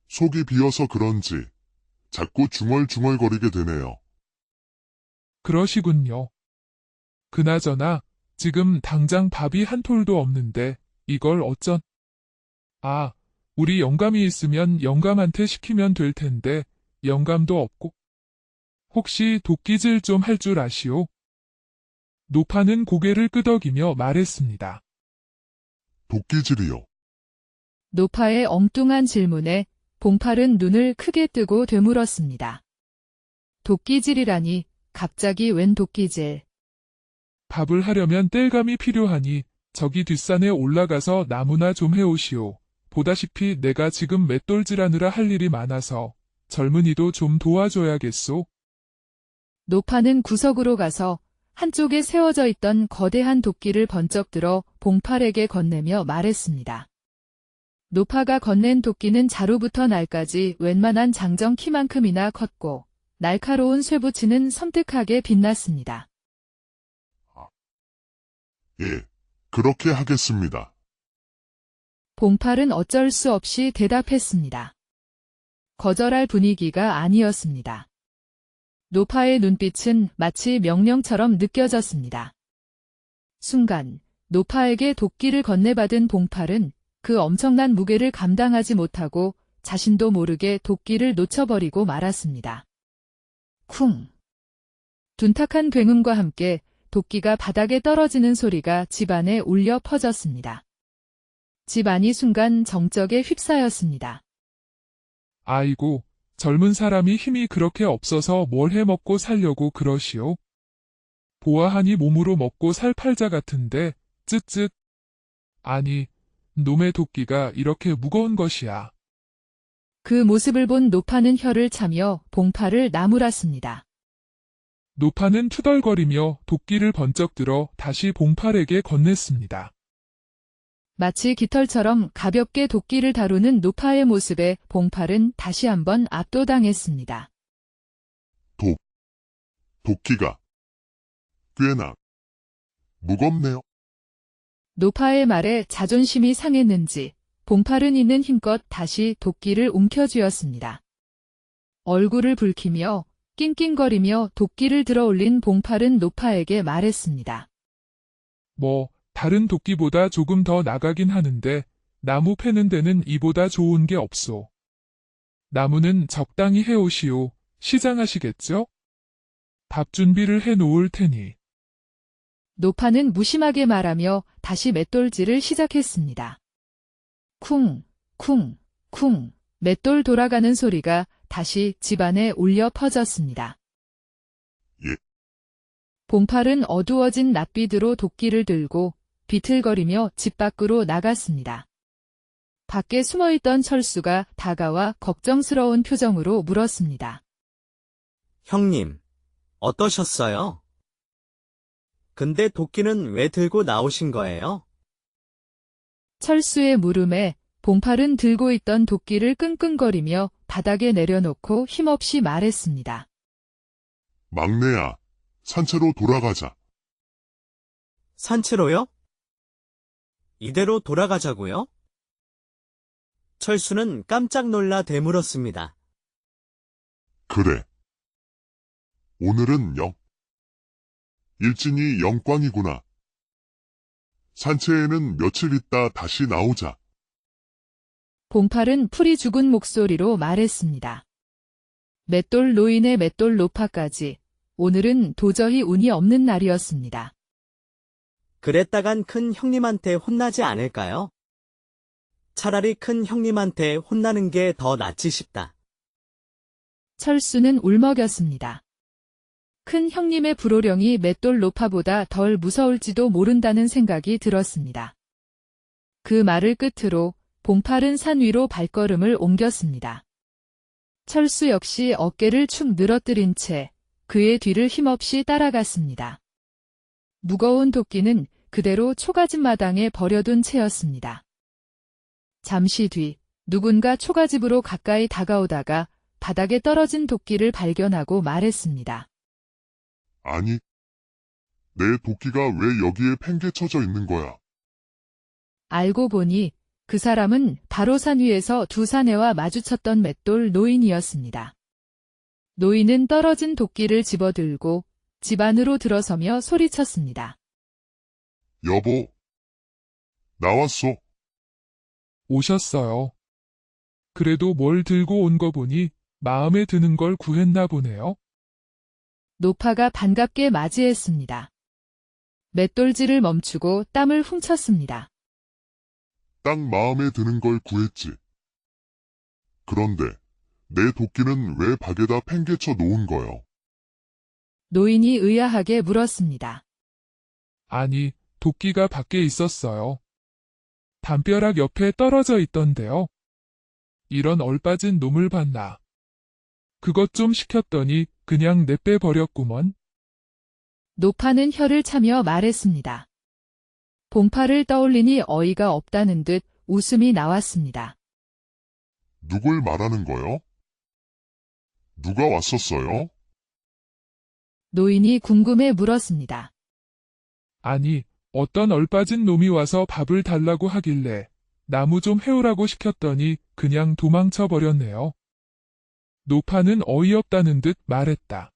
속이 비어서 그런지 자꾸 중얼중얼거리게 되네요. 그러시군요. 그나저나 지금 당장 밥이 한 톨도 없는데 이걸 어쩐... 우리 영감이 있으면 영감한테 시키면 될 텐데 영감도 없고. 혹시 도끼질 좀 할 줄 아시오? 노파는 고개를 끄덕이며 말했습니다. 도끼질이요. 노파의 엉뚱한 질문에 봉팔은 눈을 크게 뜨고 되물었습니다. 도끼질이라니 갑자기 웬 도끼질. 밥을 하려면 땔감이 필요하니 저기 뒷산에 올라가서 나무나 좀 해오시오. 보다시피 내가 지금 맷돌질하느라 할 일이 많아서 젊은이도 좀 도와줘야겠소. 노파는 구석으로 가서 한쪽에 세워져 있던 거대한 도끼를 번쩍 들어 봉팔에게 건네며 말했습니다. 노파가 건넨 도끼는 자루부터 날까지 웬만한 장정 키만큼이나 컸고 날카로운 쇠붙이는 섬뜩하게 빛났습니다. 예, 그렇게 하겠습니다. 봉팔은 어쩔 수 없이 대답했습니다. 거절할 분위기가 아니었습니다. 노파의 눈빛은 마치 명령처럼 느껴졌습니다. 순간 노파에게 도끼를 건네받은 봉팔은 그 엄청난 무게를 감당하지 못하고 자신도 모르게 도끼를 놓쳐버리고 말았습니다. 쿵! 둔탁한 굉음과 함께 도끼가 바닥에 떨어지는 소리가 집안에 울려 퍼졌습니다. 집안이 순간 정적에 휩싸였습니다. 아이고, 젊은 사람이 힘이 그렇게 없어서 뭘 해 먹고 살려고 그러시오? 보아하니 몸으로 먹고 살 팔자 같은데, 쯧쯧. 아니, 놈의 도끼가 이렇게 무거운 것이야. 그 모습을 본 노파는 혀를 차며 봉파를 나무랐습니다. 노파는 투덜거리며 도끼를 번쩍 들어 다시 봉팔에게 건넸습니다. 마치 깃털처럼 가볍게 도끼를 다루는 노파의 모습에 봉팔은 다시 한번 압도당했습니다. 도끼가 꽤나 무겁네요. 노파의 말에 자존심이 상했는지 봉팔은 있는 힘껏 다시 도끼를 움켜쥐었습니다. 얼굴을 붉히며 낑낑거리며 도끼를 들어올린 봉팔은 노파에게 말했습니다. 뭐, 다른 도끼보다 조금 더 나가긴 하는데, 나무 패는 데는 이보다 좋은 게 없소. 나무는 적당히 해오시오. 시장하시겠죠? 밥 준비를 해 놓을 테니. 노파는 무심하게 말하며 다시 맷돌질을 시작했습니다. 쿵, 쿵, 쿵, 맷돌 돌아가는 소리가 다시 집안에 울려 퍼졌습니다. 예. 봉팔은 어두워진 낯빛으로 도끼를 들고 비틀거리며 집 밖으로 나갔습니다. 밖에 숨어있던 철수가 다가와 걱정스러운 표정으로 물었습니다. 형님, 어떠셨어요? 근데 도끼는 왜 들고 나오신 거예요? 철수의 물음에 봉팔은 들고 있던 도끼를 끙끙거리며 바닥에 내려놓고 힘없이 말했습니다. 막내야, 산채로 돌아가자. 산채로요? 이대로 돌아가자고요? 철수는 깜짝 놀라 되물었습니다. 그래. 오늘은 일진이 영광이구나. 산채에는 며칠 있다 다시 나오자. 봉팔은 풀이 죽은 목소리로 말했습니다. 맷돌 노인의 맷돌 노파까지 오늘은 도저히 운이 없는 날이었습니다. 그랬다간 큰 형님한테 혼나지 않을까요? 차라리 큰 형님한테 혼나는 게 더 낫지 싶다. 철수는 울먹였습니다. 큰 형님의 불호령이 맷돌 노파보다 덜 무서울지도 모른다는 생각이 들었습니다. 그 말을 끝으로 봉팔은 산 위로 발걸음을 옮겼습니다. 철수 역시 어깨를 축 늘어뜨린 채 그의 뒤를 힘없이 따라갔습니다. 무거운 도끼는 그대로 초가집 마당에 버려둔 채였습니다. 잠시 뒤 누군가 초가집으로 가까이 다가오다가 바닥에 떨어진 도끼를 발견하고 말했습니다. 아니, 내 도끼가 왜 여기에 팽개쳐져 있는 거야? 알고 보니 그 사람은 바로 산 위에서 두 사내와 마주쳤던 맷돌 노인이었습니다. 노인은 떨어진 도끼를 집어들고 집 안으로 들어서며 소리쳤습니다. 여보, 나왔어. 오셨어요. 그래도 뭘 들고 온 거 보니 마음에 드는 걸 구했나 보네요. 노파가 반갑게 맞이했습니다. 맷돌질을 멈추고 땀을 훔쳤습니다. 딱 마음에 드는 걸 구했지. 그런데 내 도끼는 왜 박에다 팽개쳐 놓은 거요? 노인이 의아하게 물었습니다. 아니, 도끼가 밖에 있었어요. 담벼락 옆에 떨어져 있던데요. 이런 얼빠진 놈을 봤나. 그것 좀 시켰더니 그냥 내빼 버렸구먼. 노파는 혀를 차며 말했습니다. 봉팔을 떠올리니 어이가 없다는 듯 웃음이 나왔습니다. 누굴 말하는 거요? 누가 왔었어요? 노인이 궁금해 물었습니다. 아니, 어떤 얼빠진 놈이 와서 밥을 달라고 하길래 나무 좀 해오라고 시켰더니 그냥 도망쳐 버렸네요. 노파는 어이없다는 듯 말했다.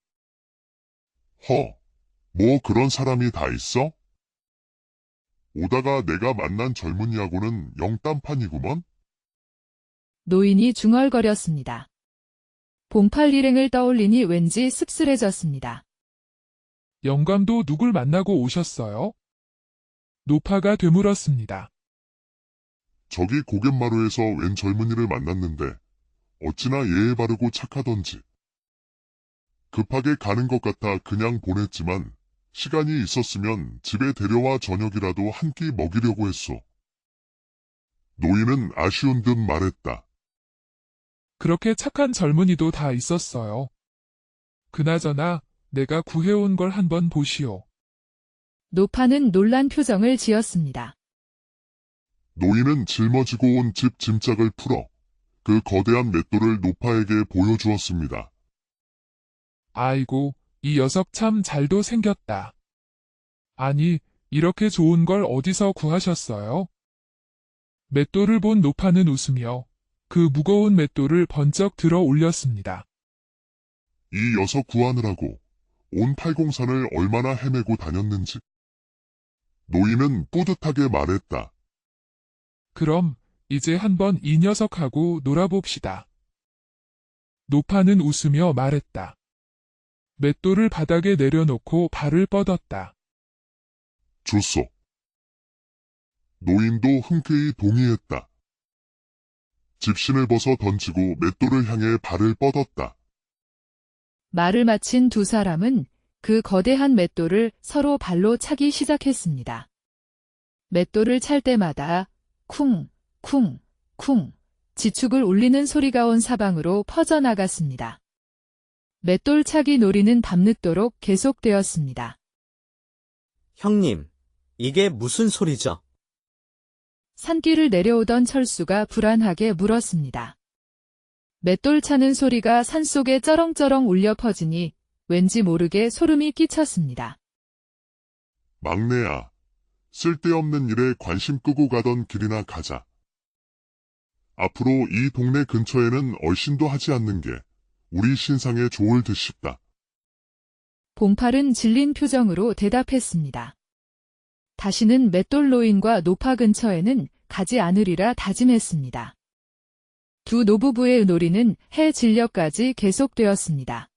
뭐 그런 사람이 다 있어? 오다가 내가 만난 젊은이하고는 영딴판이구먼? 노인이 중얼거렸습니다. 봉팔 일행을 떠올리니 왠지 씁쓸해졌습니다. 영감도 누굴 만나고 오셨어요? 노파가 되물었습니다. 저기 고갯마루에서 웬 젊은이를 만났는데 어찌나 예의 바르고 착하던지. 급하게 가는 것 같아 그냥 보냈지만 시간이 있었으면 집에 데려와 저녁이라도 한 끼 먹이려고 했소. 노인은 아쉬운 듯 말했다. 그렇게 착한 젊은이도 다 있었어요. 그나저나 내가 구해온 걸 한번 보시오. 노파는 놀란 표정을 지었습니다. 노인은 짊어지고 온 집 짐짝을 풀어 그 거대한 맷돌을 노파에게 보여주었습니다. 아이고, 이 녀석 참 잘도 생겼다. 아니, 이렇게 좋은 걸 어디서 구하셨어요? 맷돌을 본 노파는 웃으며 그 무거운 맷돌을 번쩍 들어 올렸습니다. 이 녀석 구하느라고 온 팔공산을 얼마나 헤매고 다녔는지. 노인은 뿌듯하게 말했다. 그럼 이제 한번 이 녀석하고 놀아봅시다. 노파는 웃으며 말했다. 맷돌을 바닥에 내려놓고 발을 뻗었다. 좋소. 노인도 흔쾌히 동의했다. 집신을 벗어 던지고 맷돌을 향해 발을 뻗었다. 말을 마친 두 사람은 그 거대한 맷돌을 서로 발로 차기 시작했습니다. 맷돌을 찰 때마다 쿵, 쿵, 쿵 지축을 울리는 소리가 온 사방으로 퍼져나갔습니다. 맷돌차기 놀이는 밤늦도록 계속되었습니다. 형님, 이게 무슨 소리죠? 산길을 내려오던 철수가 불안하게 물었습니다. 맷돌 차는 소리가 산속에 쩌렁쩌렁 울려 퍼지니 왠지 모르게 소름이 끼쳤습니다. 막내야, 쓸데없는 일에 관심 끄고 가던 길이나 가자. 앞으로 이 동네 근처에는 얼씬도 하지 않는 게 우리 신상에 좋을 듯 싶다. 봉팔은 질린 표정으로 대답했습니다. 다시는 맷돌 노인과 노파 근처에는 가지 않으리라 다짐했습니다. 두 노부부의 놀이는 해 진려까지 계속되었습니다.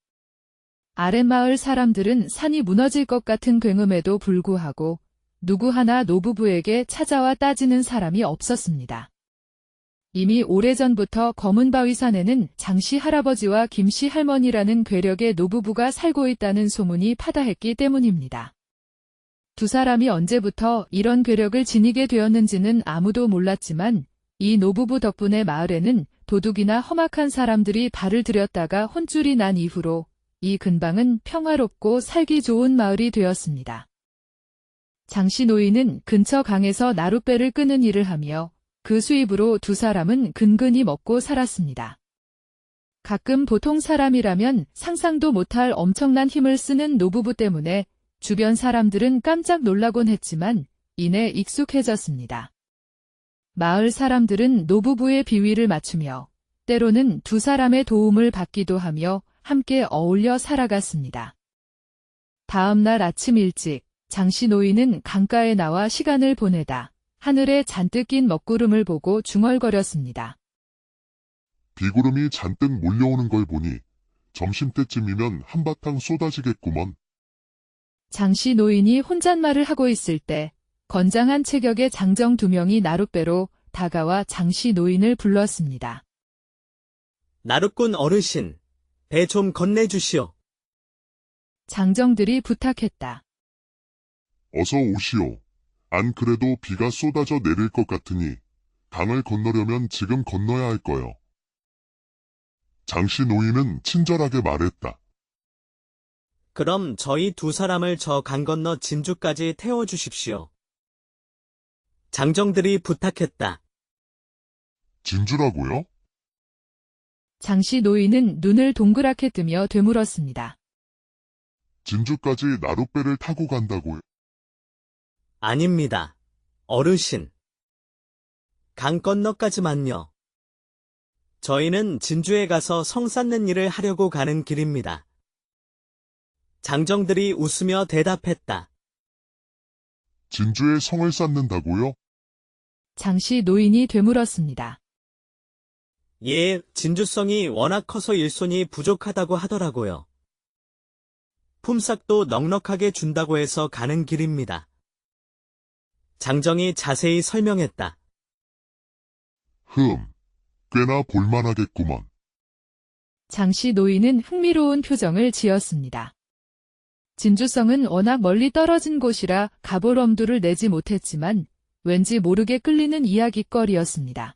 아랫마을 사람들은 산이 무너질 것 같은 굉음에도 불구하고 누구 하나 노부부에게 찾아와 따지는 사람이 없었습니다. 이미 오래전부터 검은바위산에는 장씨 할아버지와 김씨 할머니라는 괴력의 노부부가 살고 있다는 소문이 파다했기 때문입니다. 두 사람이 언제부터 이런 괴력을 지니게 되었는지는 아무도 몰랐지만 이 노부부 덕분에 마을에는 도둑이나 험악한 사람들이 발을 들였다가 혼쭐이 난 이후로 이 근방은 평화롭고 살기 좋은 마을이 되었습니다. 장씨 노인은 근처 강에서 나룻배를 끄는 일을 하며 그 수입으로 두 사람은 근근히 먹고 살았습니다. 가끔 보통 사람이라면 상상도 못할 엄청난 힘을 쓰는 노부부 때문에 주변 사람들은 깜짝 놀라곤 했지만 이내 익숙해졌습니다. 마을 사람들은 노부부의 비위를 맞추며 때로는 두 사람의 도움을 받기도 하며 함께 어울려 살아갔습니다. 다음 날 아침 일찍 장씨 노인은 강가에 나와 시간을 보내다 하늘에 잔뜩 낀 먹구름을 보고 중얼거렸습니다. 비구름이 잔뜩 몰려오는 걸 보니 점심때쯤이면 한바탕 쏟아지겠구먼. 장씨 노인이 혼잣말을 하고 있을 때 건장한 체격의 장정 두 명이 나룻배로 다가와 장씨 노인을 불렀습니다. 나룻꾼 어르신, 배 좀 건네주시오. 장정들이 부탁했다. 어서 오시오. 안 그래도 비가 쏟아져 내릴 것 같으니 강을 건너려면 지금 건너야 할 거요. 장씨 노인은 친절하게 말했다. 그럼 저희 두 사람을 저 강 건너 진주까지 태워주십시오. 장정들이 부탁했다. 진주라고요? 장씨 노인은 눈을 동그랗게 뜨며 되물었습니다. 진주까지 나룻배를 타고 간다고요? 아닙니다. 어르신. 강 건너까지만요. 저희는 진주에 가서 성 쌓는 일을 하려고 가는 길입니다. 장정들이 웃으며 대답했다. 진주에 성을 쌓는다고요? 장씨 노인이 되물었습니다. 예, 진주성이 워낙 커서 일손이 부족하다고 하더라고요. 품삯도 넉넉하게 준다고 해서 가는 길입니다. 장정이 자세히 설명했다. 꽤나 볼만하겠구먼. 장씨 노인은 흥미로운 표정을 지었습니다. 진주성은 워낙 멀리 떨어진 곳이라 가볼 엄두를 내지 못했지만 왠지 모르게 끌리는 이야깃거리였습니다.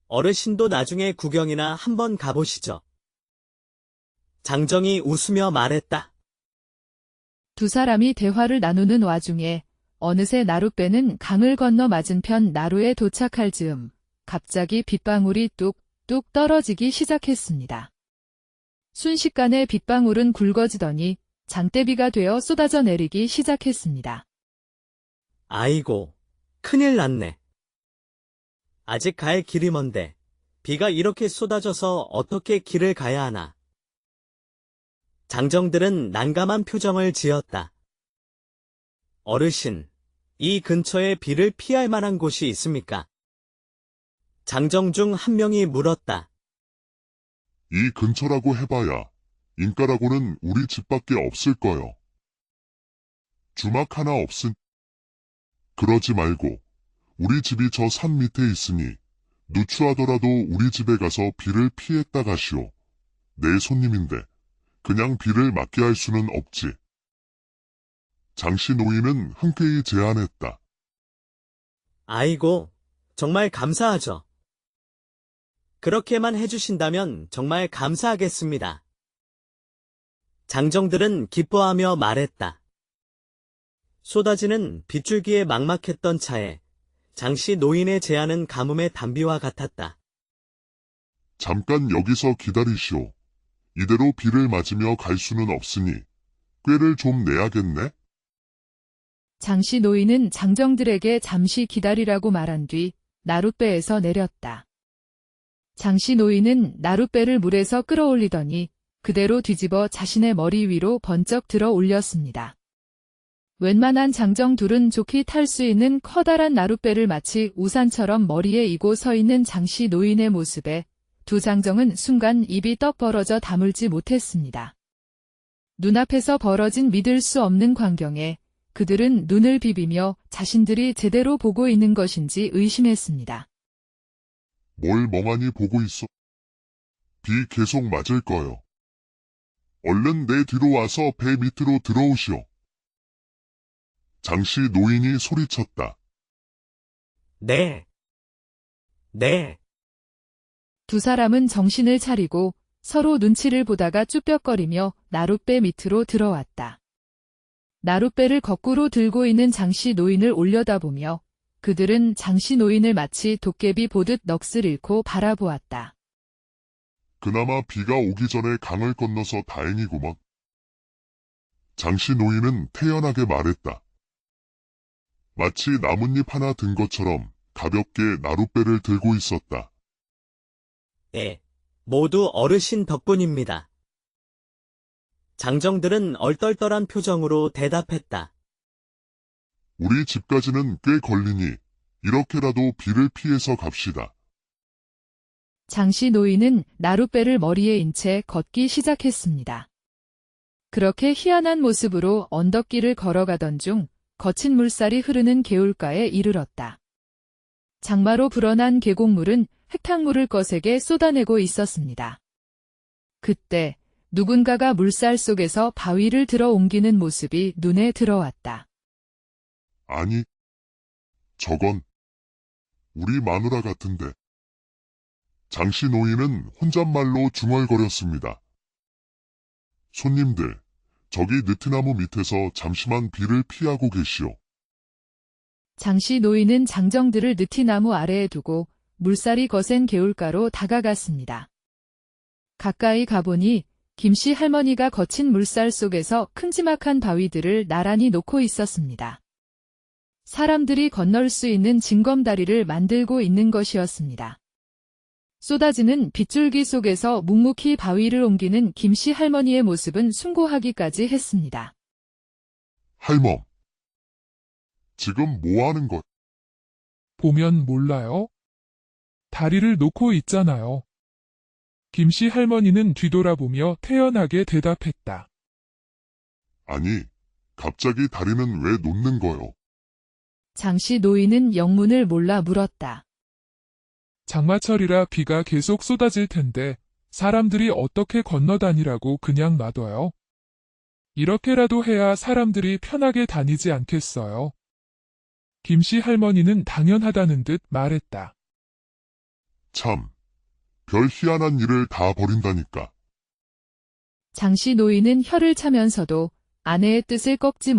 어르신도 나중에 구경이나 한번 가보시죠. 장정이 웃으며 말했다. 두 사람이 대화를 나누는 와중에 어느새 나룻배는 강을 건너 맞은편 나루에 도착할 즈음 갑자기 빗방울이 뚝뚝 떨어지기 시작했습니다. 순식간에 빗방울은 굵어지더니 장대비가 되어 쏟아져 내리기 시작했습니다. 아이고, 큰일 났네. 아직 갈 길이 먼데 비가 이렇게 쏟아져서 어떻게 길을 가야 하나. 장정들은 난감한 표정을 지었다. 어르신, 이 근처에 비를 피할 만한 곳이 있습니까? 장정 중 한 명이 물었다. 이 근처라고 해봐야 인가라고는 우리 집밖에 없을 거요. 주막 하나 없은. 그러지 말고 우리 집이 저 산 밑에 있으니 누추하더라도 우리 집에 가서 비를 피했다 가시오. 내 손님인데 그냥 비를 맞게 할 수는 없지. 장씨 노인은 흔쾌히 제안했다. 아이고, 정말 감사하죠. 그렇게만 해주신다면 정말 감사하겠습니다. 장정들은 기뻐하며 말했다. 쏟아지는 빗줄기에 막막했던 차에 장씨 노인의 제안은 가뭄의 단비와 같았다. 잠깐 여기서 기다리시오. 이대로 비를 맞으며 갈 수는 없으니 꾀를 좀 내야겠네. 장씨 노인은 장정들에게 잠시 기다리라고 말한 뒤 나룻배에서 내렸다. 장씨 노인은 나룻배를 물에서 끌어올리더니 그대로 뒤집어 자신의 머리 위로 번쩍 들어 올렸습니다. 웬만한 장정 둘은 좋게 탈 수 있는 커다란 나룻배를 마치 우산처럼 머리에 이고 서 있는 장씨 노인의 모습에 두 장정은 순간 입이 떡 벌어져 다물지 못했습니다. 눈앞에서 벌어진 믿을 수 없는 광경에 그들은 눈을 비비며 자신들이 제대로 보고 있는 것인지 의심했습니다. 뭘 멍하니 보고 있어? 비 계속 맞을 거요. 얼른 내 뒤로 와서 배 밑으로 들어오시오. 장씨 노인이 소리쳤다. 네. 네. 두 사람은 정신을 차리고 서로 눈치를 보다가 쭈뼛거리며 나룻배 밑으로 들어왔다. 나룻배를 거꾸로 들고 있는 장씨 노인을 올려다보며 그들은 장씨 노인을 마치 도깨비 보듯 넋을 잃고 바라보았다. 그나마 비가 오기 전에 강을 건너서 다행이구먼. 장씨 노인은 태연하게 말했다. 마치 나뭇잎 하나 든 것처럼 가볍게 나룻배를 들고 있었다. 예, 모두 어르신 덕분입니다. 장정들은 얼떨떨한 표정으로 대답했다. 우리 집까지는 꽤 걸리니 이렇게라도 비를 피해서 갑시다. 장씨 노인은 나룻배를 머리에 인 채 걷기 시작했습니다. 그렇게 희한한 모습으로 언덕길을 걸어가던 중 거친 물살이 흐르는 개울가에 이르렀다. 장마로 불어난 계곡물은 흙탕물을 거세게 쏟아내고 있었습니다. 그때 누군가가 물살 속에서 바위를 들어 옮기는 모습이 눈에 들어왔다. 아니, 저건 우리 마누라 같은데. 장씨 노인은 혼잣말로 중얼거렸습니다. 손님들, 저기 느티나무 밑에서 잠시만 비를 피하고 계시오. 장씨 노인은 장정들을 느티나무 아래에 두고 물살이 거센 개울가로 다가갔습니다. 가까이 가보니 김씨 할머니가 거친 물살 속에서 큼지막한 바위들을 나란히 놓고 있었습니다. 사람들이 건널 수 있는 징검다리를 만들고 있는 것이었습니다. 쏟아지는 빗줄기 속에서 묵묵히 바위를 옮기는 김씨 할머니의 모습은 숭고하기까지 했습니다. 할멈, 지금 뭐 하는 것? 보면 몰라요? 다리를 놓고 있잖아요. 김씨 할머니는 뒤돌아보며 태연하게 대답했다. 아니, 갑자기 다리는 왜 놓는 거요? 장씨 노인은 영문을 몰라 물었다. 장마철이라 비가 계속 쏟아질 텐데 사람들이 어떻게 건너다니라고 그냥 놔둬요? 이렇게라도 해야 사람들이 편하게 다니지 않겠어요? 김씨 할머니는 당연하다는 듯 말했다. 참, 별 희한한 일을 다 버린다니까. 장씨 노인은 혀를 차면서도 아내의 뜻을 꺾지